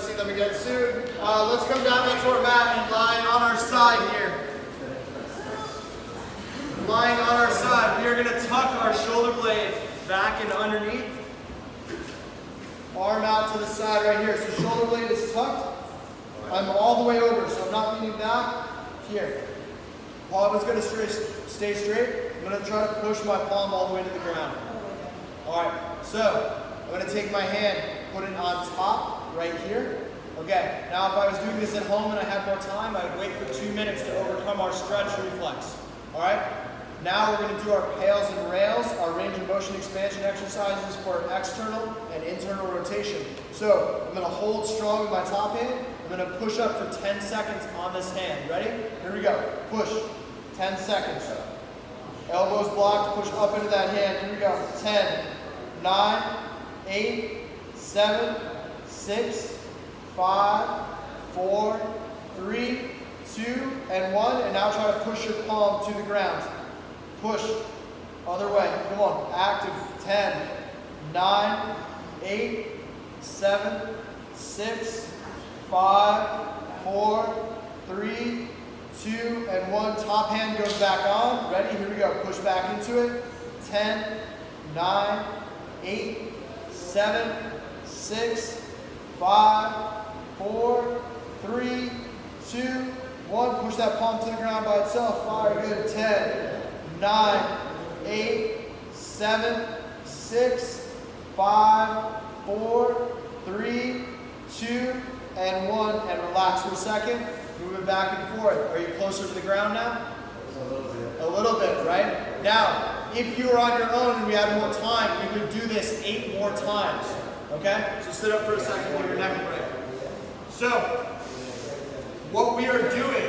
to see them again soon. Let's come down onto our mat and lie on our side here. Lying on our side, we are going to tuck our shoulder blades back and underneath. Arm out to the side right here. So shoulder blade is tucked. I'm all the way over, so I'm not leaning back. Here. Palm is going to stay straight. I'm going to try to push my palm all the way to the ground. All right, so I'm going to take my hand, put it on top right here. Okay, now if I was doing this at home and I had more time, I would wait for 2 minutes to overcome our stretch reflex. All right, now we're going to do our pails and rails, our range of motion expansion exercises for external and internal rotation. So I'm going to hold strong with my top hand. I'm going to push up for 10 seconds on this hand. Ready? Here we go. Push. 10 seconds. Elbows blocked. Push up into that hand. Here we go. 10, 9, 8, 7, 6, 5, 4, 3, 2, and 1. And now try to push your palm to the ground. Push. Other way. Come on. Active. 10, 9, 8, 7, 6, 5, 4, 3, 2, and 1. Top hand goes back on. Ready? Here we go. Push back into it. 10, 9, 8, 7, 6, 5, 4, 3, 2, 1. Push that palm to the ground by itself. Fire. Good. 10, 9, 8, 7, 6, 5, 4, 3, 2, and 1. And relax for a second. Moving back and forth. Are you closer to the ground now? A little bit, right? Now, if you were on your own and we had more time, we would do this 8 more times. Okay? So sit up for a second, give your neck a break. So, what we are doing,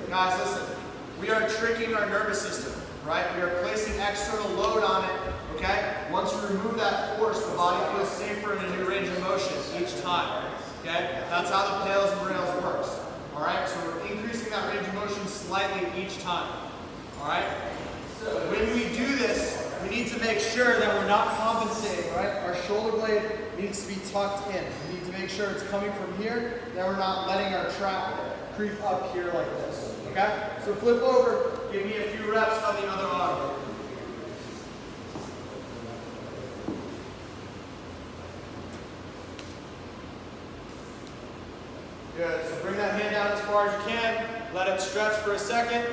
guys, listen, we are tricking our nervous system, right? We are placing external load on it, okay? Once we remove that force, the body feels safer in a new range of motion each time, okay? That's how the pails and rails works. All right, so we're increasing that range of motion slightly each time. All right, when we do this, we need to make sure that we're not compensating, right? Our shoulder blade needs to be tucked in. We need to make sure it's coming from here, that we're not letting our trap creep up here like this. Okay, so flip over, give me a few reps on the other arm. Good, so bring that hand down as far as you can, let it stretch for a second,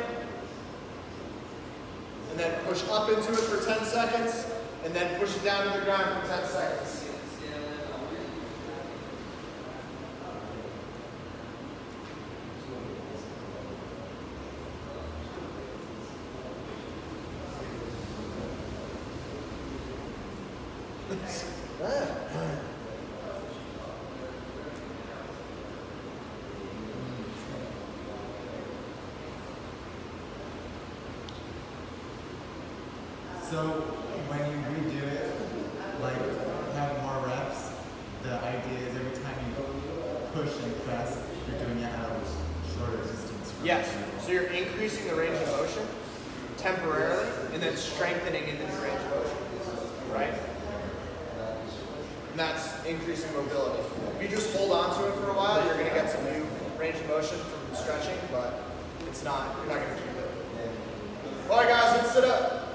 and then push up into it for 10 seconds, and then push it down to the ground for 10 seconds. So when you redo it, like have more reps, the idea is every time you push and press, you're doing it at a shorter distance. Yes, so you're increasing the range of motion temporarily and then strengthening in the new range of motion, right? And that's increasing mobility. If you just hold on to it for a while, you're going to get some new range of motion from stretching, but it's not, you're not going to keep it. All right, guys, let's sit up.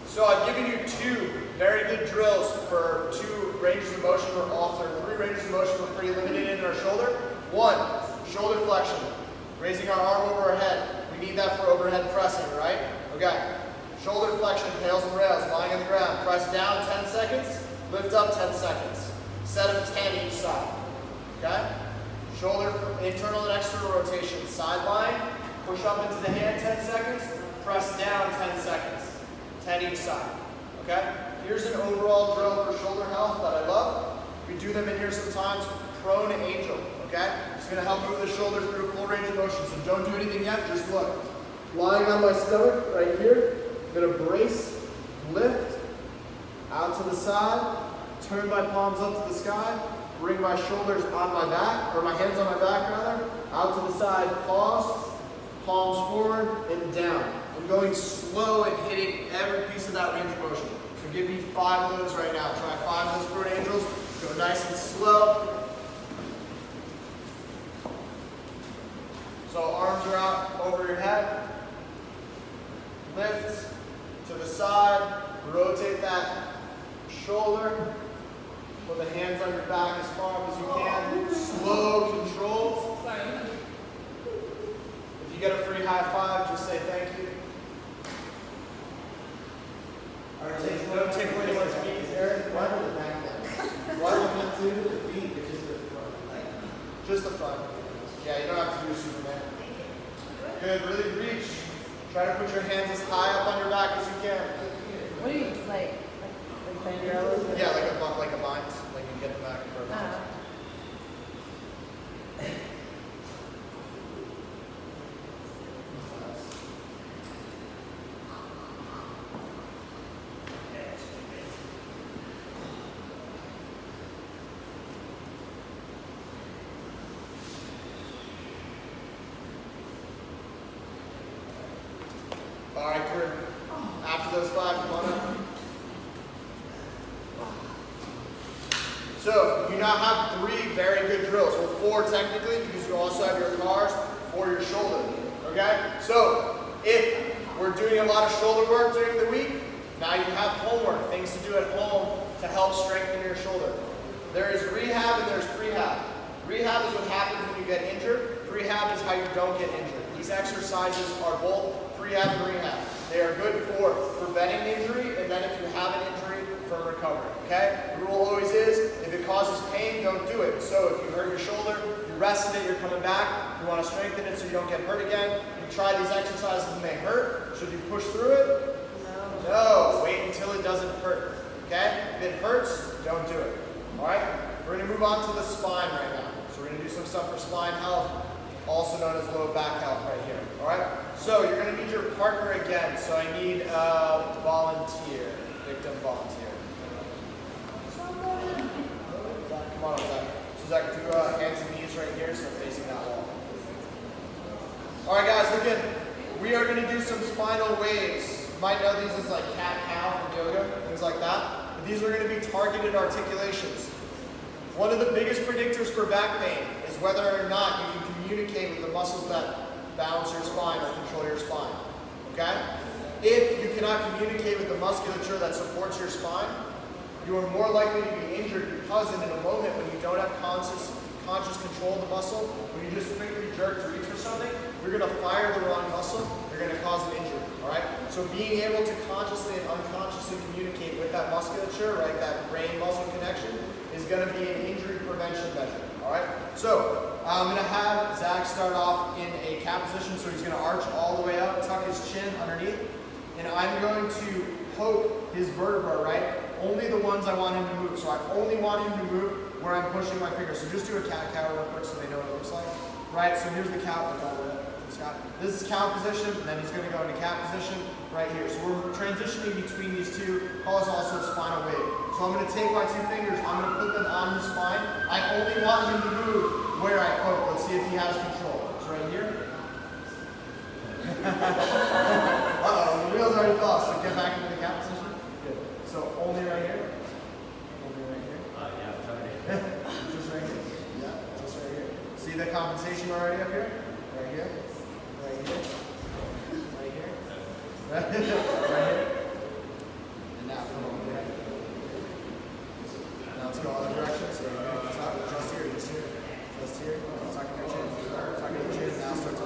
So I've given you 2 very good drills for 2 ranges of motion. We're off there. 3 ranges of motion we're pretty limited in our shoulder. 1, shoulder flexion, raising our arm over our head. We need that for overhead pressing, right? Okay. Shoulder flexion, pails and rails, lying on the ground. Press down 10 seconds, lift up 10 seconds. Set of 10 each side. Okay? Shoulder internal and external rotation, side line. Push up into the hand 10 seconds, press down 10 seconds. 10 each side, okay? Here's an overall drill for shoulder health that I love. We do them in here sometimes, prone angel, okay? It's gonna help move the shoulder through a full range of motion, so don't do anything yet, just look. Lying on my stomach right here, I'm gonna brace, lift, out to the side, turn my palms up to the sky, bring my shoulders on my back, or my hands on my back rather, out to the side, pause, palms forward and down. I'm going slow and hitting every piece of that range of motion. So give me 5 of those right now. Try 5 of those prone angels. Go nice and slow. So arms are out over your head. Lift to the side. Rotate that shoulder. Put the hands on your back as far up as you can. Slow, controlled. If you get a free high five, just say thank you. Don't tickle anyone's feet. Eric, why don't the back legs? Why don't not do the feet, but just the front? Just the front. Yeah, you don't have to do Superman. Good, really reach. Try to put your hands as high up on your back as you can. What do you like bend your elbows? Yeah, like a bind, like you get the back for a bind. All right, crew. After those 5, come on up. So, you now have 3 very good drills. Well, 4 technically, because you also have your cars for your shoulder. Okay? So, if we're doing a lot of shoulder work during the week, now you have homework, things to do at home to help strengthen your shoulder. There is rehab and there's prehab. Rehab is what happens when you get injured. Prehab is how you don't get injured. These exercises are both prehab and rehab. They are good for preventing injury, and then if you have an injury, for recovery. Okay? The rule always is, if it causes pain, don't do it. So if you hurt your shoulder, you rested it, you're coming back, you want to strengthen it so you don't get hurt again. You try these exercises and they hurt. Should you push through it? No. Wait until it doesn't hurt. Okay? If it hurts, don't do it. Alright? We're going to move on to the spine right now. So we're going to do some stuff for spine health, also known as low back health right here. Alright? So you're going to need your partner again. So I need a volunteer, victim volunteer. Come on, Zach. So Zach, do hands and knees right here, so facing that wall. Alright guys, look in. We are going to do some spinal waves. You might know these as like cat-cow from yoga, things like that. But these are going to be targeted articulations. One of the biggest predictors for back pain is whether or not you can communicate with the muscles that balance your spine or control your spine. Okay? If you cannot communicate with the musculature that supports your spine, you are more likely to be injured because in a moment when you don't have conscious control of the muscle, when you just quickly jerk to reach for something, you're going to fire the wrong muscle, you're going to cause an injury. Alright? So being able to consciously and unconsciously communicate with that musculature, right, that brain muscle connection, is going to be an injury prevention measure. Alright? So I'm going to have Zach start off in a cat position, so he's going to arch all the way up, tuck his chin underneath, and I'm going to poke his vertebra, right? Only the ones I want him to move. So I only want him to move where I'm pushing my finger. So just do a cat-cow real quick so they know what it looks like. Right, so here's the cow. This is cow position, and then he's going to go into cat position right here. So we're transitioning between these two. Call this also a spinal wave. So I'm going to take my 2 fingers, I'm going to put them on his spine. I only want him to move where I poke. Let's see if he has control. So right here. Uh-oh, the wheels already fell off, so get back into the cat position. Good. So only right here. Only right here. Just right here. Yeah, just right here. See the compensation already up here? Right here. Right here. Right here. Right here. And now come over here. Now let's go other direction. So you're going to just here, just here. Just here. Tuck your chin. Tuck your chin. Now start to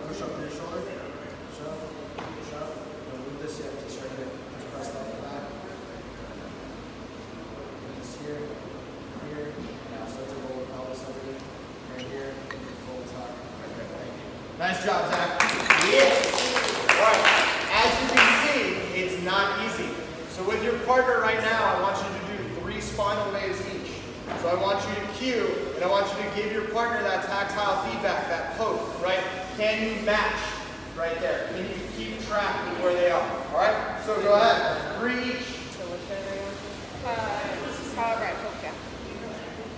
push up to your shoulder. Push up. Push up. Don't move this yet. Just right here. Just press that back. Just here. Here. Now start to roll the pelvis over here. Right here. Full tuck. Okay, thank you. Nice job, Zach. Yeah. Alright. As you can see, it's not easy. So with your partner right now, I want you to do 3 spinal waves each. So I want you to cue, and I want you to give your partner that tactile feedback, that poke, right? Can you match right there? Can you keep track with where they are? Alright? So go ahead. 3 each. So which way are you? This is however I poke you.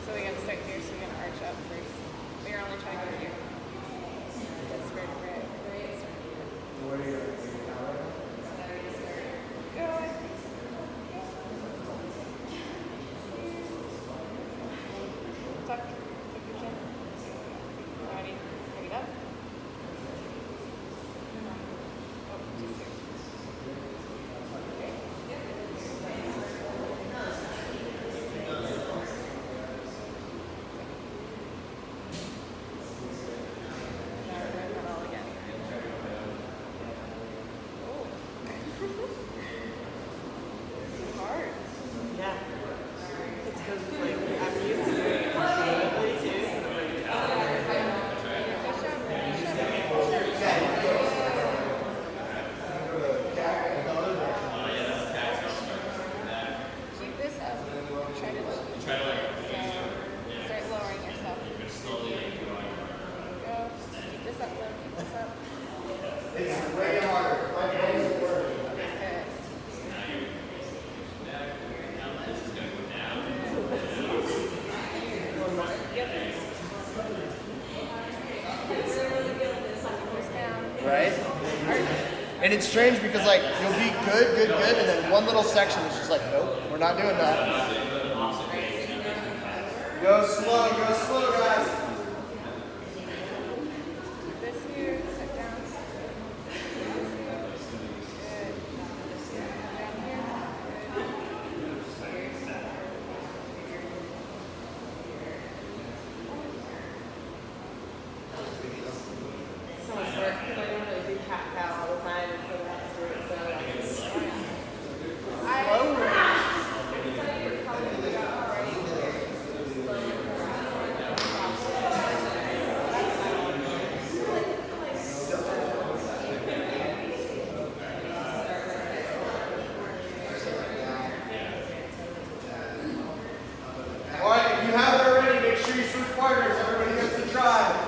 So we're going to start here, so we're going to arch up first. But you're only trying to go here. That's vertebrae. Where are you? Go. And it's strange because like you'll be good, and then one little section is just like, nope, we're not doing that. Go slow, guys. This here, sit down. Good. Down here. So much work because I don't really do cat cow all the time, and so I have to do it. Alright, if you haven't already, make sure you switch partners. Everybody gets to try.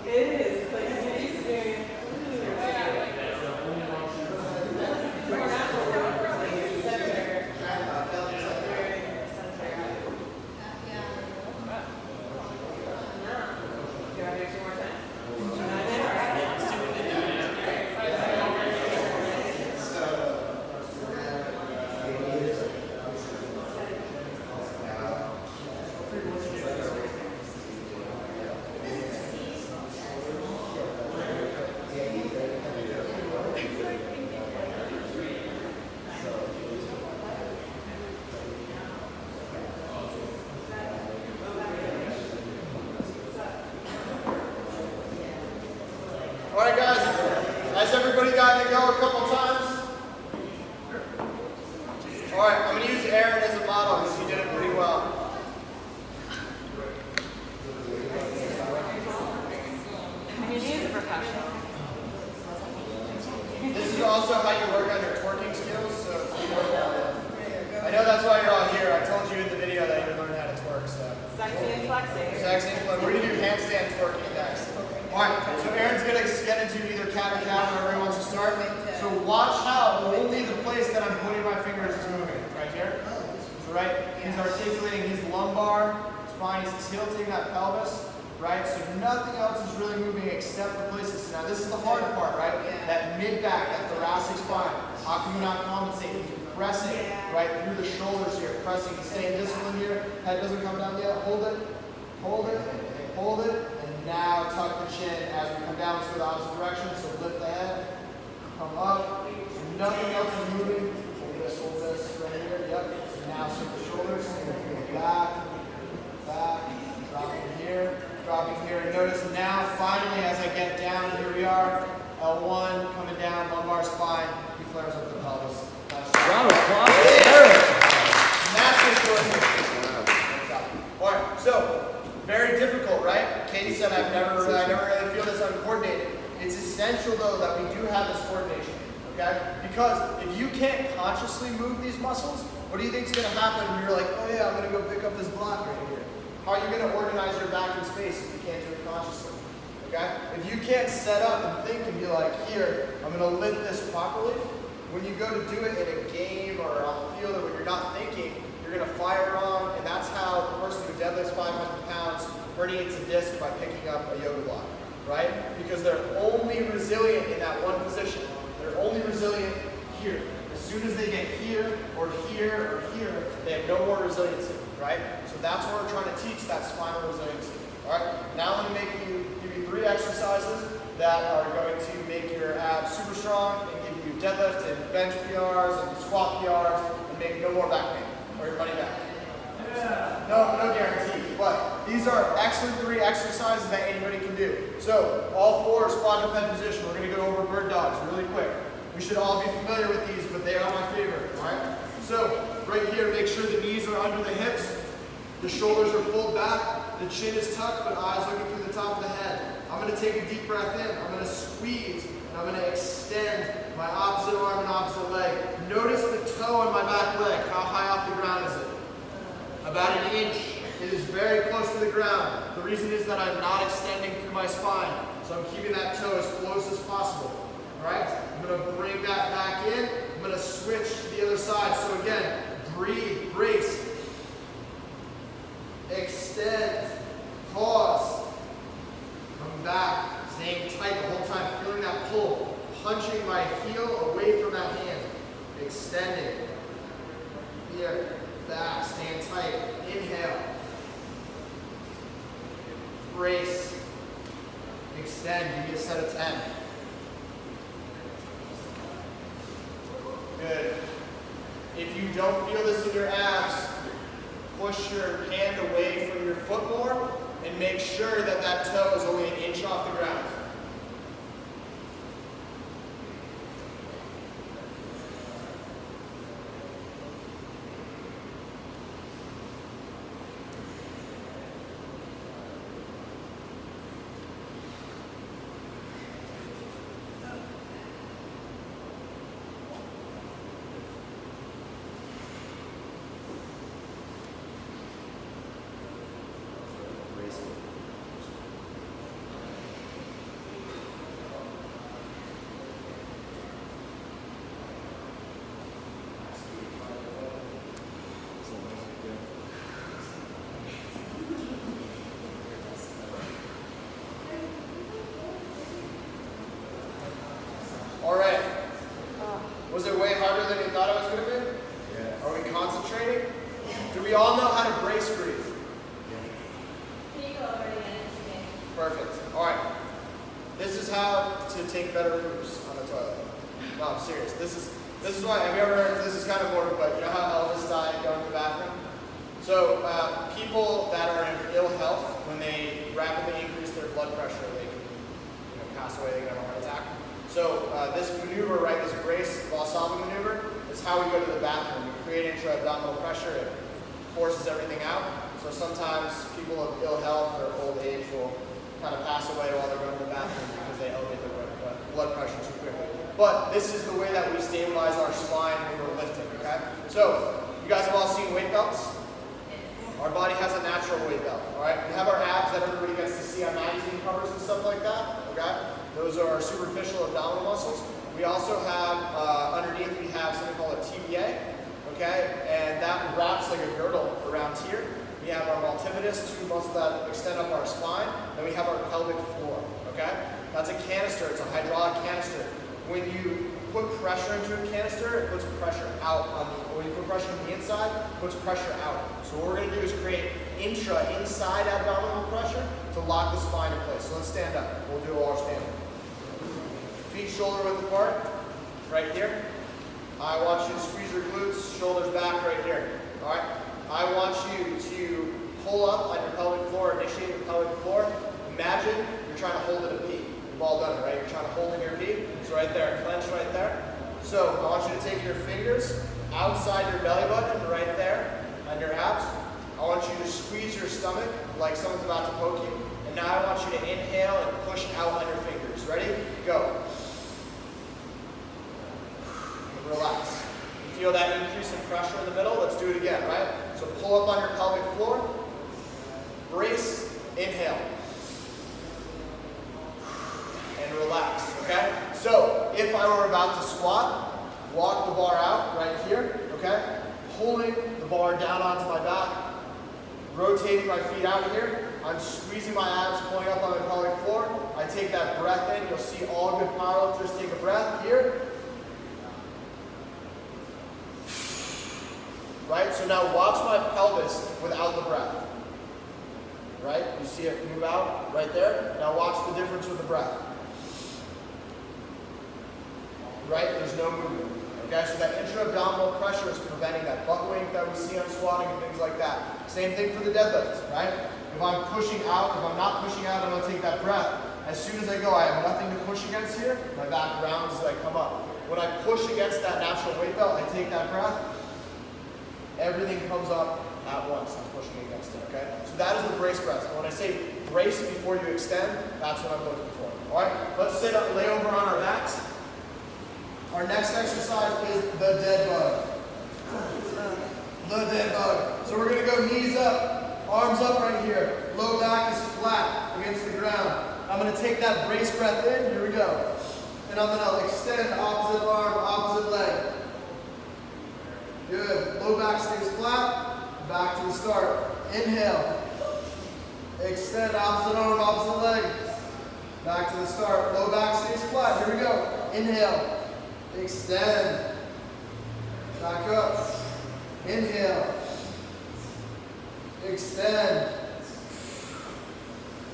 It is. It's like a new experience. Alright guys, has everybody gotten to go a couple times? Alright, I'm going to use Aaron as a model because he did it pretty well. I mean, he is a professional. This is also how you work on your twerking skills, so it's important. I know that's why you're all here. I told you in the video that you would learn how to twerk, so. Sexy and flexing. Sexy and fun. We're going to do handstand twerking next. Alright, so Aaron's going to get into either cat or cow, wherever he wants to start. So watch how only the place that I'm putting my fingers is moving. Right here. So right, he's articulating his lumbar spine, he's tilting that pelvis. Right, so nothing else is really moving except the places. Now this is the hard part, right? That mid-back, that thoracic spine. How can you not compensate? He's pressing right through the shoulders here, pressing, staying disciplined here. Head doesn't come down yet. Hold it, hold it, hold it. And now tuck the chin as we come down to the opposite direction. So lift the head, come up. So nothing else is moving. Hold this right here. Yep. So now switch the shoulders. Back, back, dropping here. Dropping here, and notice now, finally, as I get down, here we are, L1, coming down, lumbar spine, he flares up the pelvis. Round of applause for Eric. Massive good. All right, so, very difficult, right? Katie said I never really feel this uncoordinated. It's essential, though, that we do have this coordination, okay? Because if you can't consciously move these muscles, what do you think is going to happen when you're like, oh yeah, I'm going to go pick up this block right here? How are you going to organize your back in space if you can't do it consciously? Okay? If you can't set up and think and be like, here, I'm going to lift this properly, when you go to do it in a game or on the field or when you're not thinking, you're going to fire wrong, and that's how the person who deadlifts 500 pounds herniates a disc by picking up a yoga block, right? Because they're only resilient in that one position. They're only resilient here. As soon as they get here or here or here, they have no more resiliency, right? So that's what we're trying to teach, that spinal resiliency. All right, now I'm going to give you 3 exercises that are going to make your abs super strong and give you deadlift and bench PRs and squat PRs and make no more back pain or your money back. No guarantees, but these are excellent 3 exercises that anybody can do. So all 4 is quadruped position. We're going to go over bird dogs really quick. We should all be familiar with these, but they are my favorite. All right. So right here, make sure the knees are under the hips. The shoulders are pulled back, the chin is tucked, but eyes looking through the top of the head. I'm going to take a deep breath in. I'm going to squeeze, and and I'm going to extend my opposite arm and opposite leg. Notice the toe on my back leg. How high off the ground is it? About an inch. It is very close to the ground. The reason is that I'm not extending through my spine. So I'm keeping that toe as close as possible. Alright? I'm going to bring that back in. I'm going to switch to the other side. So again, breathe, brace. Extend. Pause. Come back. Staying tight the whole time. Feeling that pull. Punching my heel away from that hand. Extending. Here. Back. Stand tight. Inhale. Brace. Extend. Give me a set of 10. Good. If you don't feel this in your abs, push your hand away from your foot more and make sure that that toe is only an inch off the ground. Alright. Was it way harder than you thought it was going to be? Yeah. Are we concentrating? Do we all know how to brace breathe? Can you go over it again? Perfect. Alright. This is how to take better poops on the toilet. No, I'm serious. This is why, have you ever heard, this is kind of morbid, but you know how Elvis died going to the bathroom? So people that are in ill health, when they rapidly increase their blood pressure, they can pass away, they can have a heart attack. So this maneuver, right, this brace, Valsalva maneuver, is how we go to the bathroom. We create intra-abdominal pressure, it forces everything out. So sometimes people of ill health or old age will kind of pass away while they're going to the bathroom because they elevate their blood pressure too quickly. But this is the way that we stabilize our spine when we're lifting, okay? So, you guys have all seen weight belts? Our body has a natural weight belt, all right? We have our abs that everybody gets to see on magazine covers and stuff like that, okay? Those are our superficial abdominal muscles. We also have, underneath we have something called a TBA, okay? And that wraps like a girdle around here. We have our multifidus, two muscles that extend up our spine. Then we have our pelvic floor, okay? That's a canister, it's a hydraulic canister. When you put pressure into a canister, it puts pressure out on the, when you put pressure on the inside, it puts pressure out. So what we're gonna do is create inside abdominal pressure to lock the spine in place. So let's stand up. We'll do all our standing. Feet shoulder width apart, right here. I want you to squeeze your glutes, shoulders back right here, all right? I want you to pull up on your pelvic floor, initiate your pelvic floor. Imagine you're trying to hold it a P. We've all done it, right? You're trying to hold in your P. So right there, clench right there. So I want you to take your fingers outside your belly button, right there, on your abs. I want you to squeeze your stomach like someone's about to poke you. And now I want you to inhale and push out on your fingers. Ready? Go. And relax. You feel that increase in pressure in the middle? Let's do it again, right? So pull up on your pelvic floor. Brace. Inhale. And relax, okay? So, if I were about to squat, walk the bar out right here, okay? Holding the bar down onto my back, rotating my feet out here. I'm squeezing my abs, pulling up on my pelvic floor. I take that breath in. You'll see all good powerlifters take a breath here. Right? So now watch my pelvis without the breath. Right? You see it move out right there? Now watch the difference with the breath. Right? There's no movement. Okay, so that intra-abdominal pressure is preventing that butt wink that we see on squatting and things like that. Same thing for the deadlift, right? If I'm pushing out, if I'm not pushing out, I'm gonna take that breath. As soon as I go, I have nothing to push against here. My back rounds as I come up. When I push against that natural weight belt, I take that breath. Everything comes up at once. I'm pushing against it, okay? So that is the brace press. When I say brace before you extend, that's what I'm looking for. All right, let's sit up, lay over on our backs. Our next exercise is the dead bug. The dead bug. So we're gonna go knees up, arms up right here. Low back is flat against the ground. I'm gonna take that brace breath in, here we go. And I'm gonna extend opposite arm, opposite leg. Good, low back stays flat, back to the start. Inhale, extend opposite arm, opposite leg. Back to the start, low back stays flat, here we go. Inhale, extend, back up. Inhale, extend.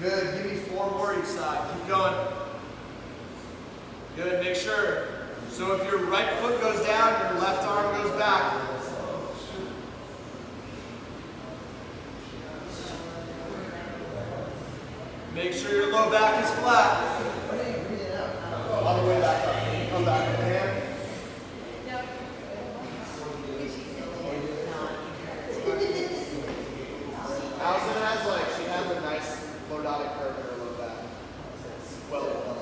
Good, give me 4 more each side, keep going. Good, make sure. So if your right foot goes down, your left arm goes back. Make sure your low back is flat. On the way back up. Come back with the hand. Allison has she has a nice lordotic curve in her low back. It's well developed.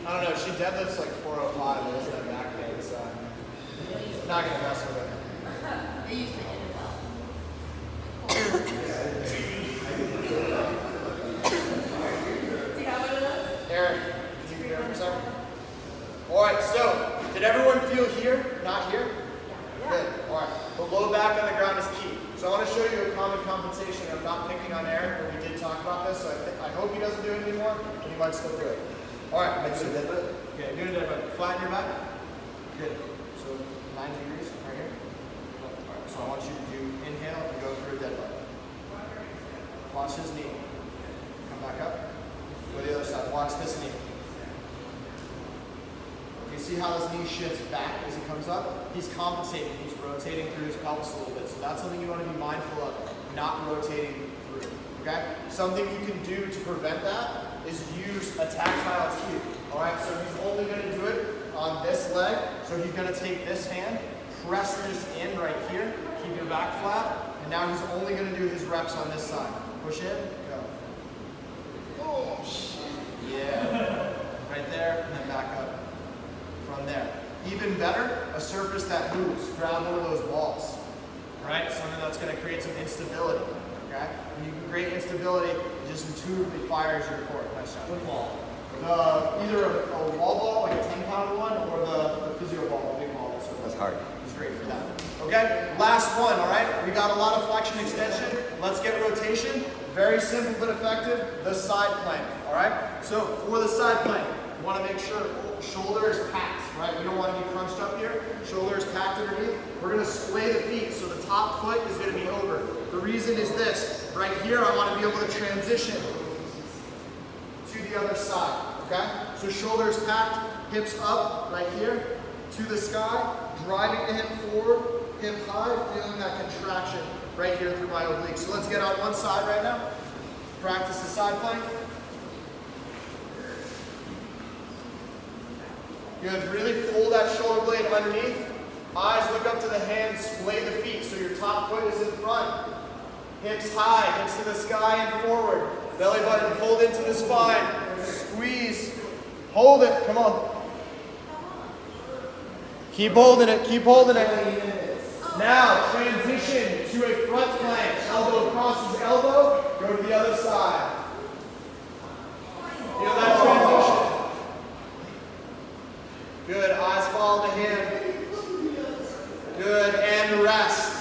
I don't know, she deadlifts like 405 and doesn't have back pain, so I'm not going to mess with it. I used to get it well. Do you have one of those? Eric, can you be there for a second? Alright, so, did everyone feel here? Not here? Good. Alright, the low back on the ground is key. So I want to show you a common compensation. I'm not picking on Eric, but we did talk about this, so I hope he doesn't do it anymore, and he might still do it. Alright, make sure that. Okay, do it, but flatten your back. Good. So 90 degrees right here. Alright, so I want you to do inhale and go through a dead bug. Watch his knee. Come back up. Go to the other side. Watch this knee. You see how his knee shifts back as he comes up? He's compensating. He's rotating through his pelvis a little bit. So that's something you want to be mindful of, not rotating through. Okay? Something you can do to prevent that is use a tactile cue. Alright, so he's only going to do it on this leg. So he's going to take this hand, press this in right here, keep your back flat, and now he's only going to do his reps on this side. Push in, go. Oh, shit. Yeah. Right there, and then back up. From there. Even better, a surface that moves. Grab one of those balls. Right? Something that's going to create some instability. Okay? When you can create instability, it just intuitively fires your core. Nice job. What ball? Either a wall ball, like a 10-pound one, or the physio ball, the big ball. So that's hard. It's great for that. Okay? Last one, alright? We got a lot of flexion extension. Let's get rotation. Very simple but effective. The side plank. Alright? So for the side plank, you want to make sure shoulder is packed, right? We don't want to be crunched up here. Shoulder is packed underneath. We're going to splay the feet, so the top foot is going to be over. The reason is this. Right here, I want to be able to transition to the other side, okay? So shoulder is packed, hips up right here to the sky, driving the hip forward, hip high, feeling that contraction right here through my obliques. So let's get on one side right now. Practice the side plank. Good, really pull that shoulder blade underneath. Eyes look up to the hands, splay the feet so your top foot is in front. Hips high, hips to the sky and forward. Belly button pulled into the spine. Squeeze. Hold it, come on. Keep holding it, keep holding it. Now, transition to a front plank. Elbow crosses elbow, go to the other side. Feel that transition. Good, eyes follow the hand. Good, and rest.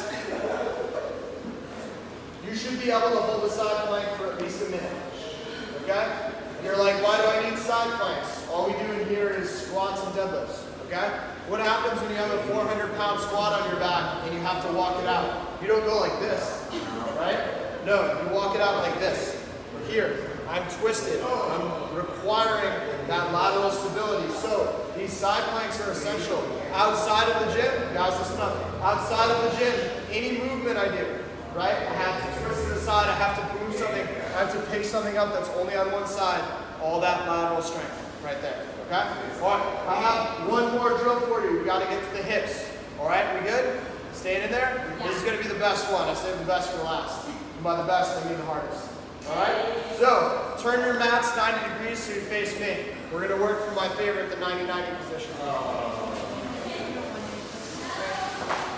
You should be able to hold the side plank for at least a minute. Okay? You're like, why do I need side planks? All we do in here is squats and deadlifts. Okay? What happens when you have a 400-pound squat on your back and you have to walk it out? You don't go like this, right? No, you walk it out like this. Here, I'm twisted. I'm requiring that lateral stability. So these side planks are essential. Outside of the gym, guys, listen up. Outside of the gym, any movement I do, right? I have to twist to the side. I have to move something. I have to pick something up that's only on one side. All that lateral strength right there. Okay? Alright, I have one more drill for you. We gotta get to the hips. Alright, we good? Staying in there? Yeah. This is gonna be the best one. I saved the best for last. And by the best, I mean the hardest. Alright? So, turn your mats 90 degrees so you face me. We're gonna work from my favorite, the 90-90 position.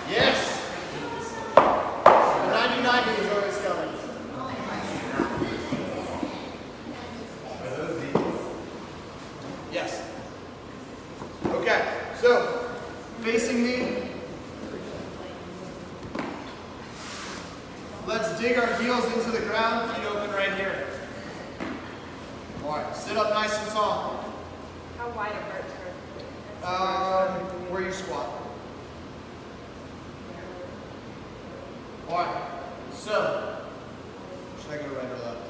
Yes! The 90-90 is always coming. Are those these? Yes. Okay, so facing me. Let's dig our heels into the ground, feet open right here. Alright, sit up nice and tall. How wide apart? Where you squat. Alright, so, should I go right or left?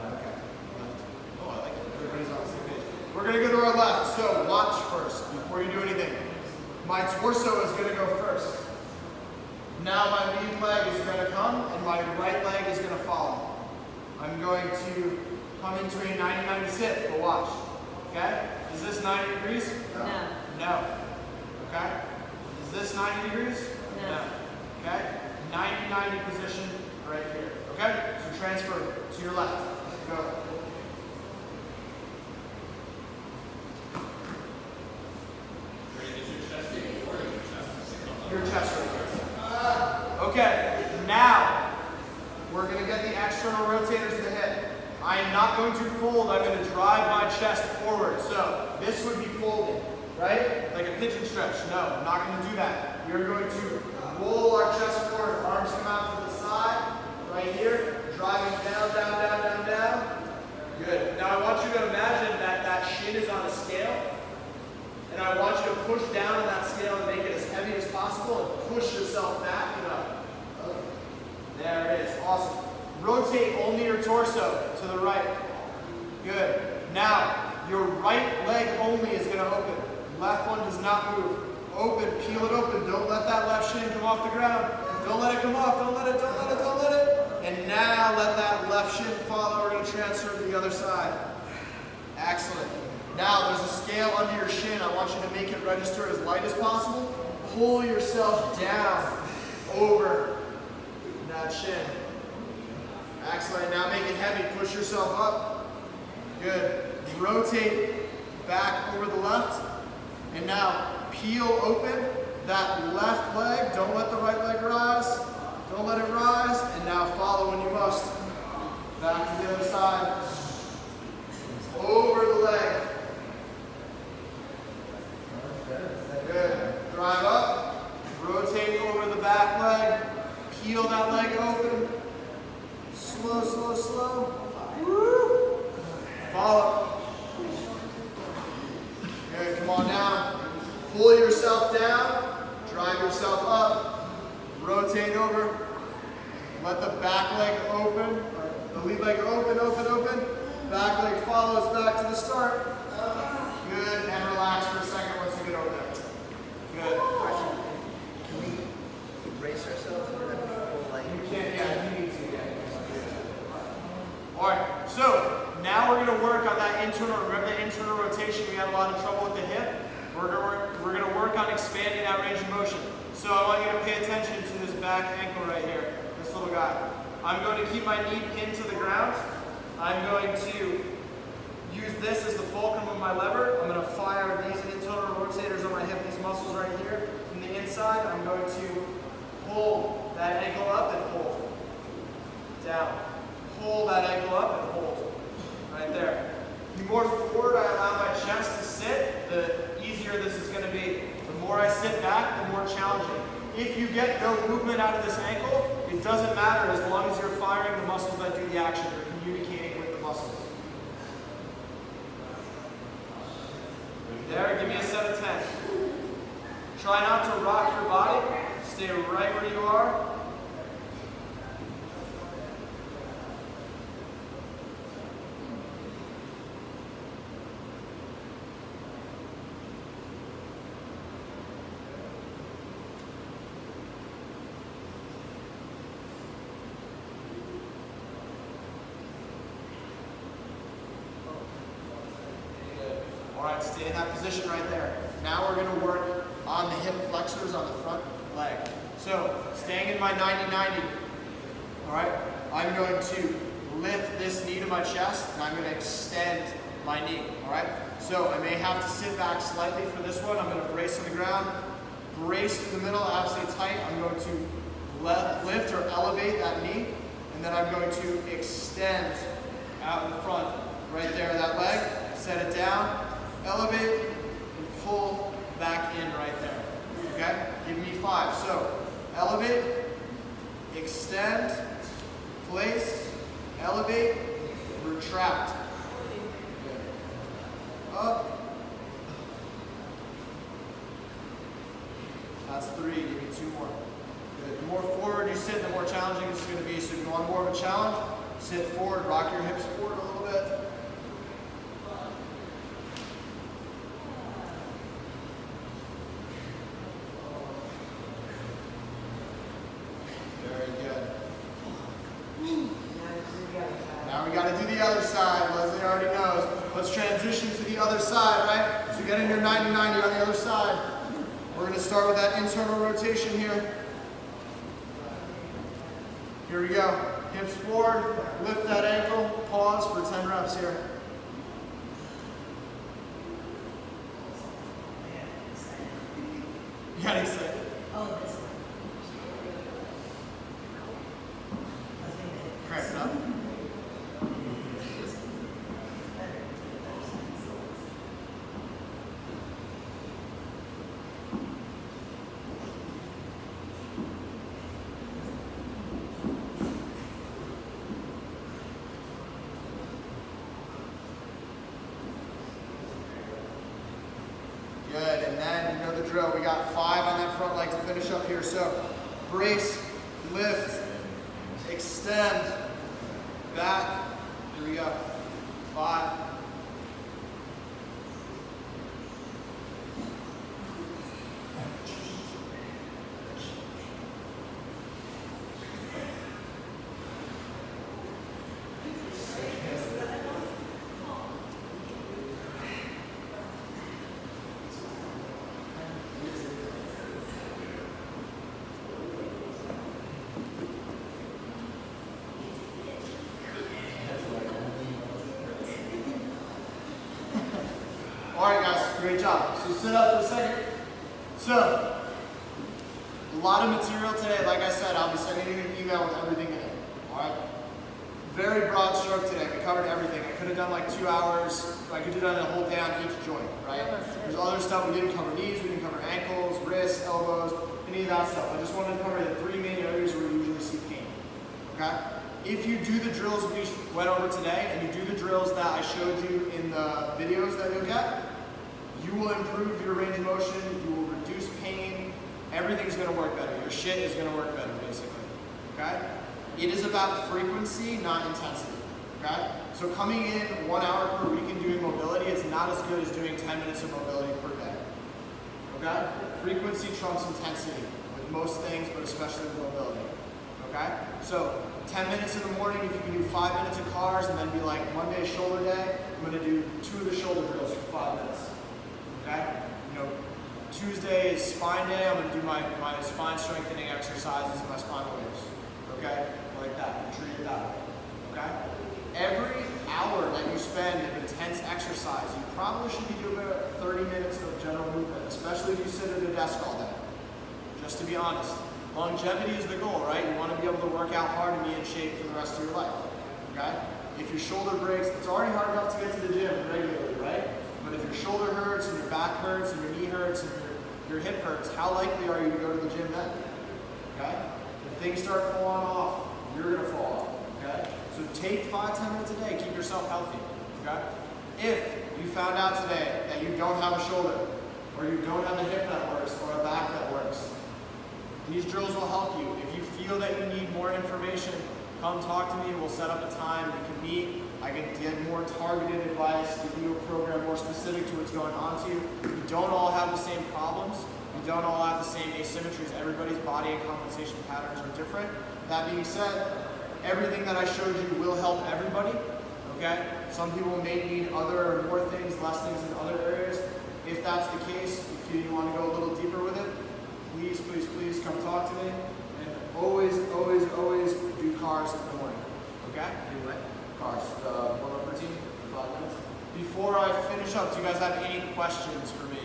Okay, left. Oh, I like it. Everybody's on the same page. We're going to go to our left, so watch first before you do anything. My torso is going to go first. Now my lead leg is going to come, and my right leg is going to follow. I'm going to come into a 90-90 sit, but watch. Okay? Is this 90 degrees? No. No. Okay? Is this 90 degrees? No. Okay? 90-90 position right here. Okay? So transfer to your left. Go. Your chest right here. Okay. Now, we're going to get the external rotators of the hip. I am not going to fold. I'm going to drive my chest forward. So this would be folded, right? Like a pigeon stretch. No, I'm not going to do that. We're going to roll our chest forward. Arms come out to the side, right here. Driving down, down, down, down, down. Good. Now I want you to imagine that that shin is on a scale. And I want you to push down on that scale and make it as heavy as possible and push yourself back and up. There it is. Awesome. Rotate only your torso to the right. Good. Now, your right leg only is going to open. Left one does not move. Open. Peel it open. Don't let that left shin come off the ground. Don't let it come off. Don't let it. Don't let it. Don't let it. And now let that left shin follow. We're going to transfer to the other side. Excellent. Now, there's a scale under your shin. I want you to make it register as light as possible. Pull yourself down over that shin. Excellent. Now make it heavy. Push yourself up. Good. Rotate back over the left. And now peel open that left leg. Don't let the right leg rise. Don't let it rise. And now follow when you must. Back to the other side. Over the leg. Good. Drive up. Rotate over the back leg. Peel that leg open. Slow, slow, slow. Woo. Follow. Good. Come on down. Pull yourself down. Drive yourself up. Rotate over. Let the back leg open. The lead leg open, open, open. Back leg follows back to the start. Good. And relax for a second once you get over there. Good. Can we brace ourselves or have people like? You can, yeah, you need to, yeah. Alright, so now we're going to work on that internal, remember the internal rotation, we had a lot of trouble with the hip? We're going to work on expanding that range of motion. So I want you to pay attention to this back ankle right here, this little guy. I'm going to keep my knee pinned to the ground. I'm going to use this as the fulcrum of my lever. I'm going to fire these internal rotators on my hip, these muscles right here. From the inside, I'm going to pull that ankle up and hold. Down. Pull that ankle up and hold. Right there. The more forward I allow my chest to sit, the easier this is going to be. The more I sit back, the more challenging. If you get no movement out of this ankle, it doesn't matter as long as you're firing the muscles that do the action. You're communicating with the muscles. There, give me a set of 10. Try not to rock your body. Stay right where you are. right, stay in that position right there. Now we're gonna work on the hip flexors on the front leg. So, staying in my 90-90, all right, I'm going to lift this knee to my chest, and I'm gonna extend my knee, all right? So I may have to sit back slightly for this one. I'm gonna brace on the ground, brace through the middle, abs stay tight. I'm going to lift or elevate that knee, and then I'm going to extend out in the front, right there, that leg, set it down, elevate, and pull back in right there, okay? Give me 5. So, elevate, extend, place, elevate, retract. Up. That's 3. Give me 2 more. Good. The more forward you sit, the more challenging it's going to be. So if you want more of a challenge, sit forward, rock your hips forward a little bit. Very good. Now we got to do the other side. Leslie already knows. Let's transition to the other side, right? So get in your 90-90 on the other side. We're going to start with that internal rotation here. Here we go. Hips forward, lift that ankle, pause for 10 reps here. You got excited? Oh, this Crank it up. Good, and then you know the drill. We got 5 on that front leg to finish up here. So brace, lift, extend, back. Here we go. 5. Alright guys, great job. So sit up for a second. So, a lot of material today. Like I said, I'll be sending you an email with everything in it. Alright? Very broad stroke today. We covered everything. I could have done like 2 hours. I could have done a whole day on each joint, right? There's other stuff. We didn't cover knees, we didn't cover ankles, wrists, elbows, any of that stuff. I just wanted to cover the 3 main areas where you usually see pain. Okay? If you do the drills we went over today, and you do the drills that I showed you in the videos that you'll get, you will improve your range of motion, you will reduce pain, everything's going to work better. Your shit is going to work better, basically. Okay? It is about frequency, not intensity. Okay? So coming in 1 hour per week and doing mobility is not as good as doing 10 minutes of mobility per day. Okay? Frequency trumps intensity with most things, but especially with mobility. Okay? So 10 minutes in the morning, if you can do 5 minutes of cars and then be like, Monday shoulder day, I'm going to do 2 of the shoulder drills for 5 minutes. Okay? You know, Tuesday is spine day, I'm going to do my spine strengthening exercises and my spinal waves. Okay? Like that. Treat it that way. Okay? Every hour that you spend in intense exercise, you probably should be doing about 30 minutes of general movement, especially if you sit at a desk all day. Just to be honest. Longevity is the goal, right? You want to be able to work out hard and be in shape for the rest of your life. Okay? If your shoulder breaks, it's already hard enough to get to the gym regularly, right? But if your shoulder hurts and your back hurts and your knee hurts and your hip hurts, how likely are you to go to the gym then? Okay? If things start falling off, you're going to fall off. Okay? So take 5-10 minutes a day. Keep yourself healthy. Okay? If you found out today that you don't have a shoulder, or you don't have a hip that works, or a back that works, these drills will help you. If you feel that you need more information, come talk to me. We'll set up a time. We can meet. I can get more targeted advice, give you a program more specific to what's going on to you. We don't all have the same problems. We don't all have the same asymmetries. Everybody's body and compensation patterns are different. That being said, everything that I showed you will help everybody. Okay? Some people may need more things, less things in other areas. If that's the case, if you want to go a little deeper with it, please, please, please come talk to me. And always, always, always do cars in the morning. Okay? Do what? Cars. Warm-up routine for 5 minutes. Before I finish up, do you guys have any questions for me?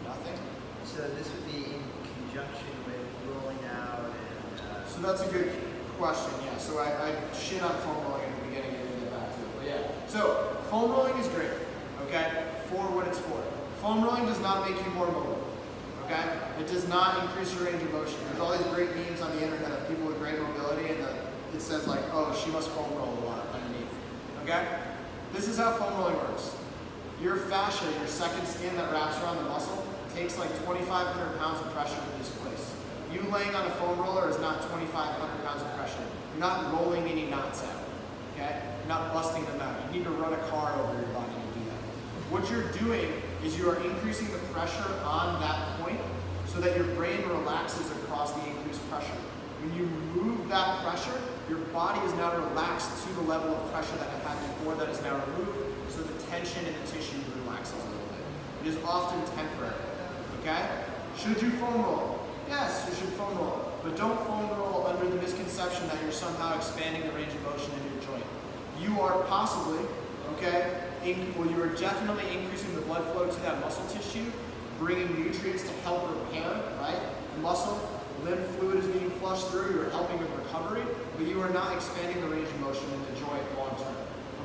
Nothing? So this would be in conjunction with rolling out and. So that's a good question, yeah. So I shit on foam rolling at the beginning and get back to it. But yeah. So foam rolling is great, okay, for what it's for. Foam rolling does not make you more mobile, okay? It does not increase your range of motion. There's all these great memes on the internet of people with great mobility and it says like, oh, she must foam roll a lot underneath, okay? This is how foam rolling works. Your fascia, your second skin that wraps around the muscle, takes like 2,500 pounds of pressure to displace. You laying on a foam roller is not 2,500 pounds of pressure. You're not rolling any knots out, okay? You're not busting them out. You need to run a car over your body to do that. What you're doing is you are increasing the pressure on that point so that your brain relaxes across the increased pressure. When you remove that pressure, your body is now relaxed to the level of pressure that it had before that is now removed, so the tension in the tissue relaxes a little bit. It is often temporary, okay? Should you foam roll? Yes, you should foam roll, but don't foam roll under the misconception that you're somehow expanding the range of motion in your joint. You are possibly, okay, you are definitely increasing the blood flow to that muscle tissue, bringing nutrients to help repair, right? The muscle, lymph fluid is being flushed through, you're helping with recovery, but you are not expanding the range of motion in the joint long term,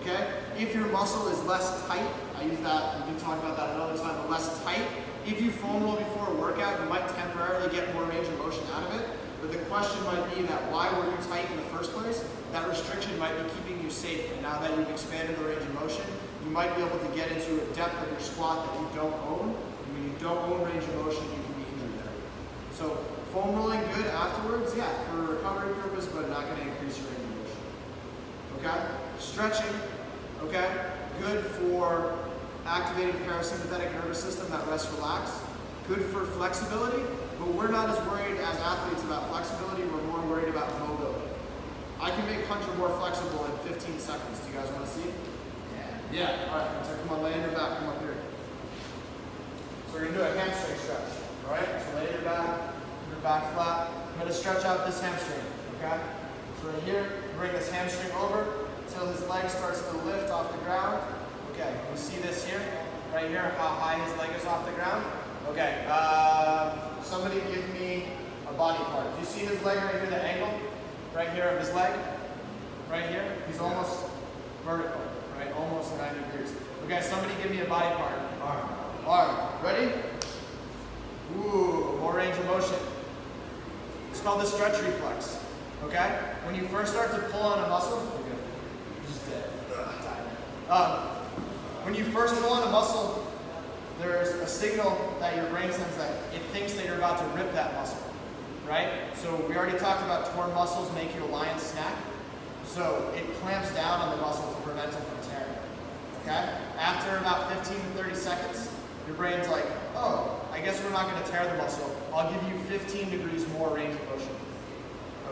okay? If your muscle is less tight, I use that, we can talk about that another time, but less tight, if you foam roll before a workout, you might temporarily get more range of motion out of it, but the question might be that why were you tight in the first place? That restriction might be keeping you safe, and now that you've expanded the range of motion, you might be able to get into a depth of your squat that you don't own. And when you don't own range of motion, you can be injured there. So foam rolling good afterwards, yeah, for recovery purpose, but not going to increase your range of motion. Okay? Stretching, okay, good for activating parasympathetic nervous system, that rest relax. Good for flexibility, but we're not as worried as athletes about flexibility, we're more worried about mobility. I can make Hunter more flexible in 15 seconds. Do you guys want to see? Yeah. All right. So come on, lay on your back. Come up here. So we're gonna do a hamstring stretch. All right. So lay your back flat. I'm gonna stretch out this hamstring. Okay. So right here, bring this hamstring over until his leg starts to lift off the ground. Okay. You see this here, right here, how high his leg is off the ground. Okay. Somebody give me a body part. Do you see his leg right here? The angle, right here of his leg. Right here. He's almost vertical. Right, almost 90 degrees. Okay, somebody give me a body part. Arm. Arm. Ready? Ooh, more range of motion. It's called the stretch reflex. Okay? When you first start to pull on a muscle, you're just dead. When you first pull on a muscle, there's a signal that your brain sends that it thinks that you're about to rip that muscle. Right? So we already talked about torn muscles make you a lion snack. So it clamps down on the muscle to prevent it from tearing. Okay? After about 15 to 30 seconds, your brain's like, oh, I guess we're not going to tear the muscle. I'll give you 15 degrees more range of motion.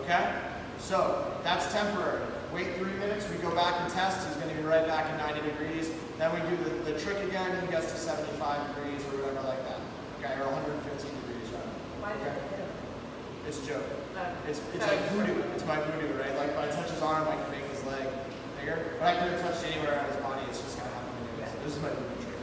Okay? So that's temporary. Wait 3 minutes, we go back and test. He's going to be right back at 90 degrees. Then we do the trick again. He gets to 75 degrees or whatever like that. Okay? Or 115 degrees. Right? Why did it hit him? It's a joke. It's like voodoo. It's my voodoo, right? Like when I touch his arm, I can make his leg bigger. But I could have touched anywhere on his body. It's just gonna happen anyways. This is my voodoo trick.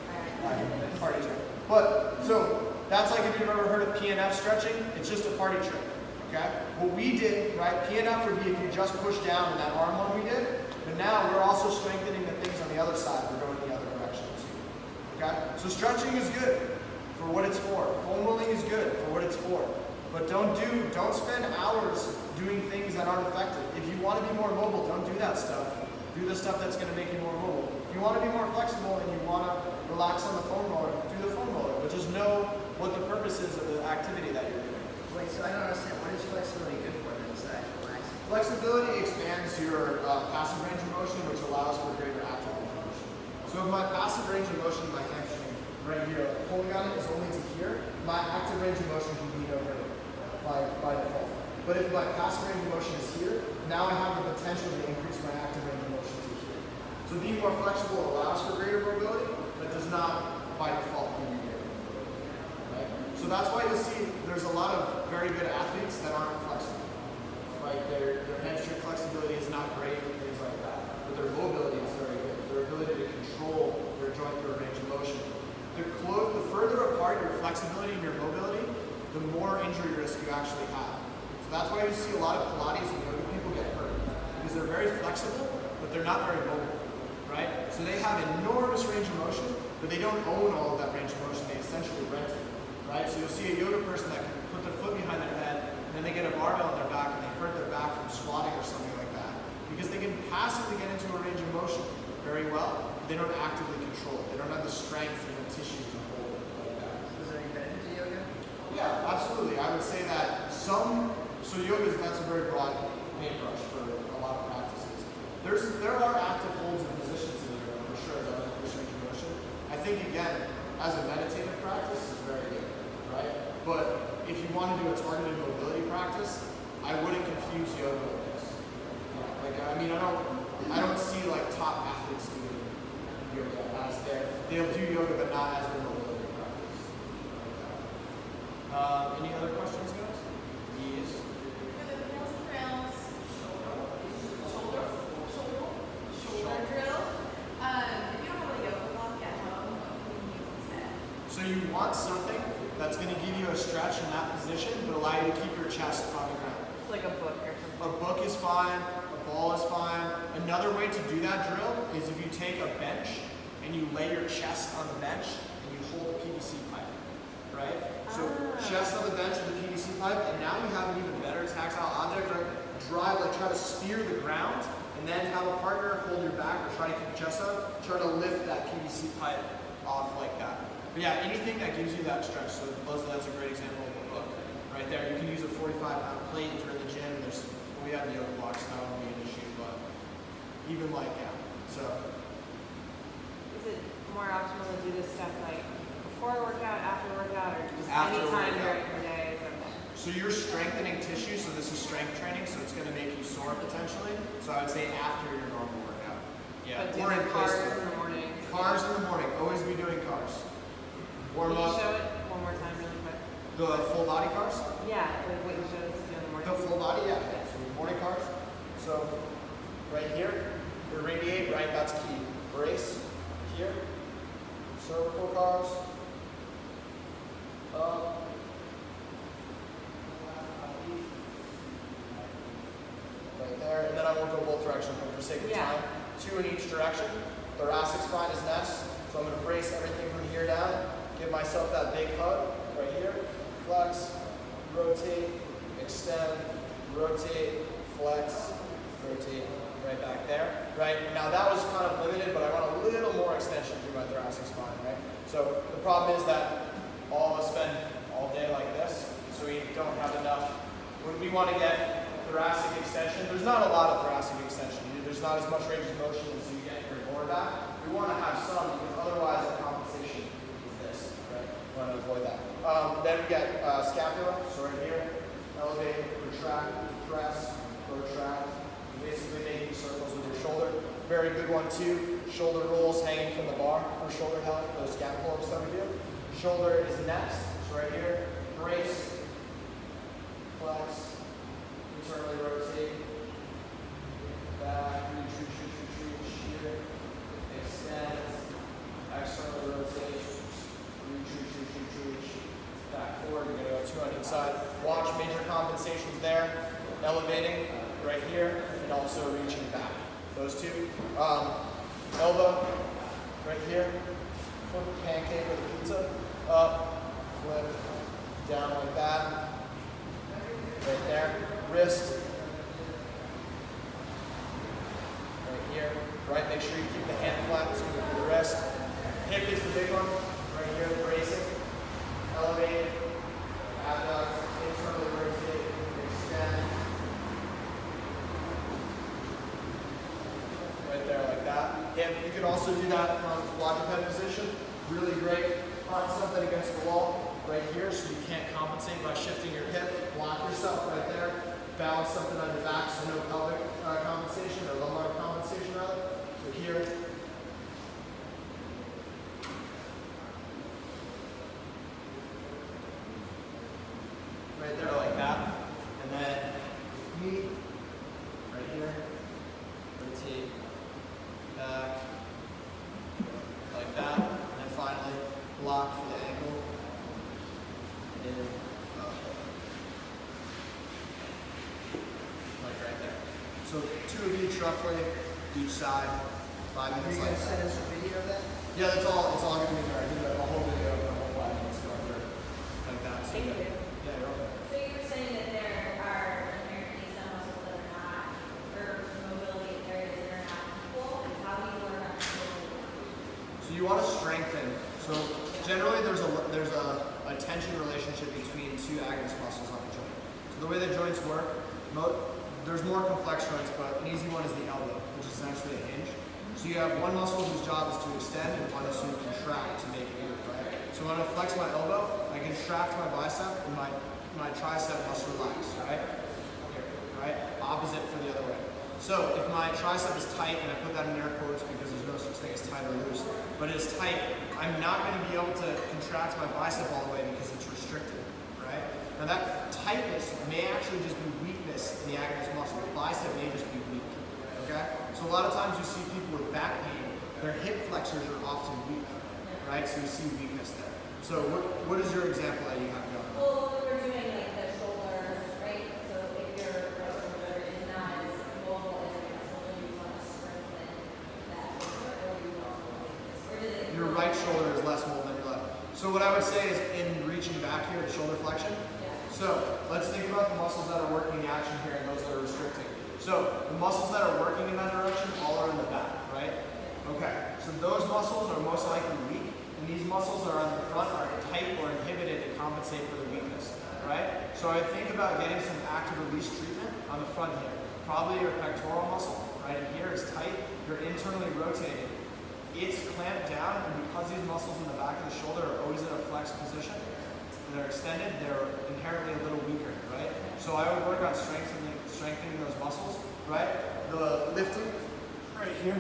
Party trick. But so that's like if you've ever heard of PNF stretching, it's just a party trick. Okay? What we did, right? PNF would be if you just push down in that arm one we did. But now we're also strengthening the things on the other side. We're going the other direction. Okay? So stretching is good for what it's for. Foam rolling is good for what it's for. But don't spend hours doing things that aren't effective. If you want to be more mobile, don't do that stuff. Do the stuff that's going to make you more mobile. If you want to be more flexible and you want to relax on the foam roller, do the foam roller. But just know what the purpose is of the activity that you're doing. Wait, so I don't understand. What is flexibility good for then besides relaxing? Flexibility expands your passive range of motion, which allows for greater active range of motion. So if my passive range of motion, my hamstring right here, pulling on it is only to here, my active range of motion can be over by default. But if my passive range of motion is here, now I have the potential to increase my active range of motion to here. So being more flexible allows for greater mobility, but does not by default give you greater mobility. Right? So that's why you'll see there's a lot of very good athletes that aren't flexible. Right? Their hamstring flexibility is not great and things like that. But their mobility is very good. Their ability to control their joint through range of motion. The further apart your flexibility and your mobility, the more injury risk you actually have. So that's why you see a lot of Pilates and yoga people get hurt. Because they're very flexible, but they're not very mobile. Right? So they have enormous range of motion, but they don't own all of that range of motion. They essentially rent it. Right? So you'll see a yoga person that can put their foot behind their head, and then they get a barbell on their back, and they hurt their back from squatting or something like that. Because they can passively get into a range of motion very well. They don't actively control it. They don't have the strength and the tissue to hold it like that. Is there any benefit to yoga? Yeah, absolutely. I would say that so yoga, that's a very broad paintbrush for a lot of practices. There are active holds and positions in yoga for sure that increase range of motion. I think again, as a meditative practice, it's very good, right? But if you want to do a targeted mobility practice, I wouldn't confuse yoga with this. Like, I mean, I don't see like top athletes doing yoga as they'll do yoga but not as their mobility practice. Any other questions, guys? Yes. For the hills and trails, shoulder drill. If you don't have a yoga block at home, what can you use instead? So you want something that's going to give you a stretch in that position but allow you to keep your chest on the ground. Like a book or something. A book is fine, a ball is fine. Another way to do that drill is if you take a bench and you lay your chest on the bench and you hold a PVC pipe, right? So chest on the bench with a PVC pipe, and now you have an even better tactile object, right? Try to spear the ground, and then have a partner hold your back or try to keep your chest up, try to lift that PVC pipe off like that. But yeah, anything that gives you that stretch. So that's a great example of a book right there. You can use a 45-pound plate if you're in the gym. We have yoga blocks, so that won't be an issue, but even like, yeah. So Is it more optimal to do this stuff like before a workout, after a workout, or just After any a time workout. during your day? So you're strengthening tissue, so this is strength training, so it's going to make you sore potentially. So I would say after your normal workout. Yeah, But do or in the place. cars in the morning. Cars in the morning. Always be doing cars. Can Warm you up. show it one more time really quick? The full body cars. Yeah, like what you showed us to do in the morning. The full body, yeah. So morning cars. So right here, your radiate, right? That's key. Brace here. Cervical cars. Up. Right there, and then I won't go both directions, but for sake of Yeah. time, 2 in each direction. Thoracic spine is next, so I'm going to brace everything from here down. Give myself that big hug right here. Flex, rotate, extend, rotate, flex, rotate, right back there. Right now that was kind of limited, but I want a little more extension through my thoracic spine. Right. So the problem is that all of us spend all day like this, so we don't have enough. When we want to get thoracic extension, there's not a lot of thoracic extension. There's not as much range of motion as you get in your lower back. We want to have some, because otherwise the compensation is this, right? We want to avoid that. Then we get scapula, so right here, elevate, retract, press, protract. You're basically making circles with your shoulder. Very good one too. Shoulder rolls hanging from the bar for shoulder health, those scapula ups that we do. Shoulder is next, so right here, brace, flex, internally rotate, back, reach, here, extend, externally rotate, reach, back forward, we're going to go 2 on each side. Watch major compensations there, elevating right here, and also reaching back. Those two. Elbow, right here, foot pancake with a pizza, up, flip, down like that, right there, wrist, right here, right, make sure you keep the hand flat, it's going to be the wrist. Hip is the big one, right here, bracing, elevate, abduct, internally rotate, extend, right there like that. Hip, you can also do that from quadruped position, really great. Find something against the wall right here so you can't compensate by shifting your hip, block yourself right there. balance something on your back, so no pelvic compensation or lumbar compensation rather. So here. Right there like that. And then knee right here. Rotate back like that. And then finally block for the ankle. And up. Like right there. So 2 of each roughly, each side, 5 Are minutes you like gonna that. send us a video of that? Yeah, it's all gonna be there. I did a whole video of the whole 5 minutes go through like that. So Thank yeah. you. Yeah, you're welcome. So you were saying that there are inherently some muscles that are not, or mobility areas that are not equal, and how do you learn how to mobility? So you want to strengthen. So generally there's a tension relationship between 2 agonist muscles on the joint. So the way that joints work, there's more complex joints, but an easy one is the elbow, which is essentially a hinge. So you have one muscle whose job is to extend and one is to contract to make it move, right? So when I flex my elbow, I contract my bicep and my tricep must relax, right? Here, right? Opposite for the other way. So if my tricep is tight, and I put that in air quotes because there's no such thing as tight or loose, but it is tight, I'm not going to be able to contract my bicep all the way because it's restricted, right? Now that tightness may actually just be weakness in the agonist muscle. The bicep may just be weak, okay? So a lot of times you see people with back pain, their hip flexors are often weak, right? So you see weakness there. So what is your example that you have going on? Well, when we're doing like the shoulders, right? So if your right shoulder is not as mobile as your left shoulder, you want to strengthen that shoulder, or you want to, or does it? Your right shoulder is less mobile than your left. So what I would say is in reaching back here, the shoulder flexion. Yeah. So let's think about the muscles that are working the action here and those that are restricting. So the muscles that are working in that direction all are in the back, right? Okay, so those muscles are most likely weak, and these muscles that are on the front are tight or inhibited to compensate for the weakness, right? So I think about getting some active release treatment on the front here. Probably your pectoral muscle, right in here is tight, you're internally rotating. It's clamped down, and because these muscles in the back of the shoulder are always in a flexed position, and they're extended, they're inherently a little weaker, right? So I would work on strengthening those muscles, right? The lifting, right here,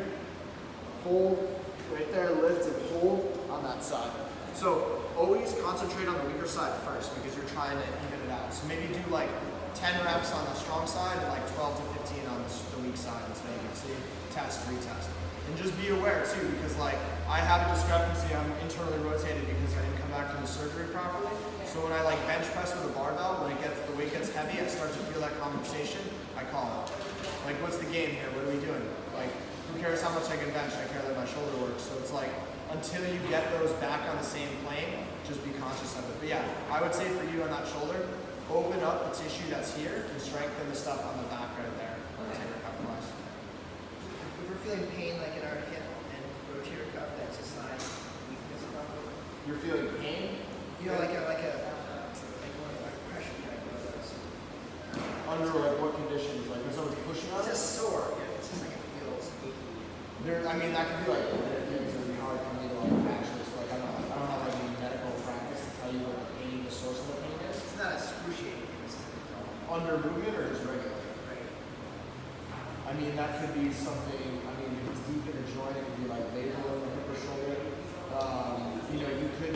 hold, right there, lift and hold on that side. So always concentrate on the weaker side first because you're trying to even it out. So maybe do like 10 reps on the strong side and like 12 to 15 on the weak side and so you test, retest. And just be aware too, because like I have a discrepancy, I'm internally rotated because I didn't come back from the surgery properly. So when I like bench press with a barbell, when the weight gets heavy, I start to feel that compensation, I call it. Like, what's the game here? What are we doing? Like, who cares how much I can bench? I care that my shoulder works. So it's like, until you get those back on the same plane, just be conscious of it. But yeah, I would say for you on that shoulder, open up the tissue that's here and strengthen the stuff on the back right there. If we're feeling pain like in our hip and rotator cuff, that's a sign of weakness probably. You're feeling pain? You know, like one of our pressure type of those. Under like what conditions? Like when someone's pushing on It's it? just sore. Yeah, it's just like it feels achy. I mean, that could be like, it's gonna be hard for me to like actually, like I don't have like any medical practice to tell you what the pain, the source of the pain is. It's not excruciating. It's just Under movement or just regular? right. I mean, that could be something, I mean, if it's deep in the joint, it could be like labral in the hip or shoulder. You know, you could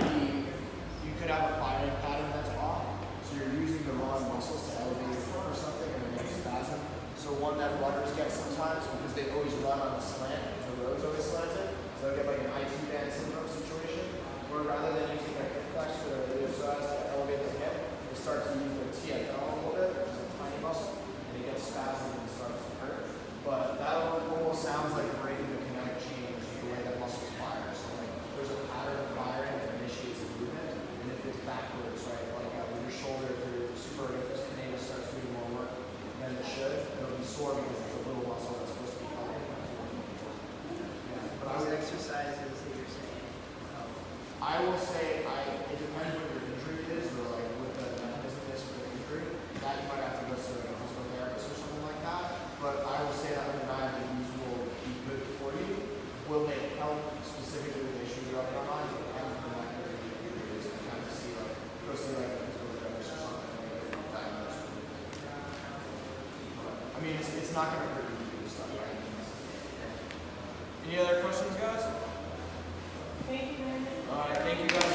have a firing pattern that's off. So you're using the wrong muscles to elevate your foot or something and it makes spasm. So one that runners get sometimes because they always run on the slant, because the road's always slanted. So they get like an IT band syndrome situation, where rather than using their hip flexor or their size to elevate their hip, they start to use their TFL a little bit, which is a tiny muscle, and it gets spasmed and starts to hurt. But that almost sounds like breaking the kinetic chain, which is the way that muscles fire. So like there's a pattern of firing that initiates a movement, and if it's backwards, right, like with your shoulder, if your superficial pinnatus starts doing more work than it should, it'll be sore because it's a little muscle that's supposed to be helping. Yeah, but I Those would exercises that you're saying. I will say, it depends what your injury is. mean, it's not going to hurt you to do this stuff, right? Any other questions, guys? Thank you very much. All right, thank you guys.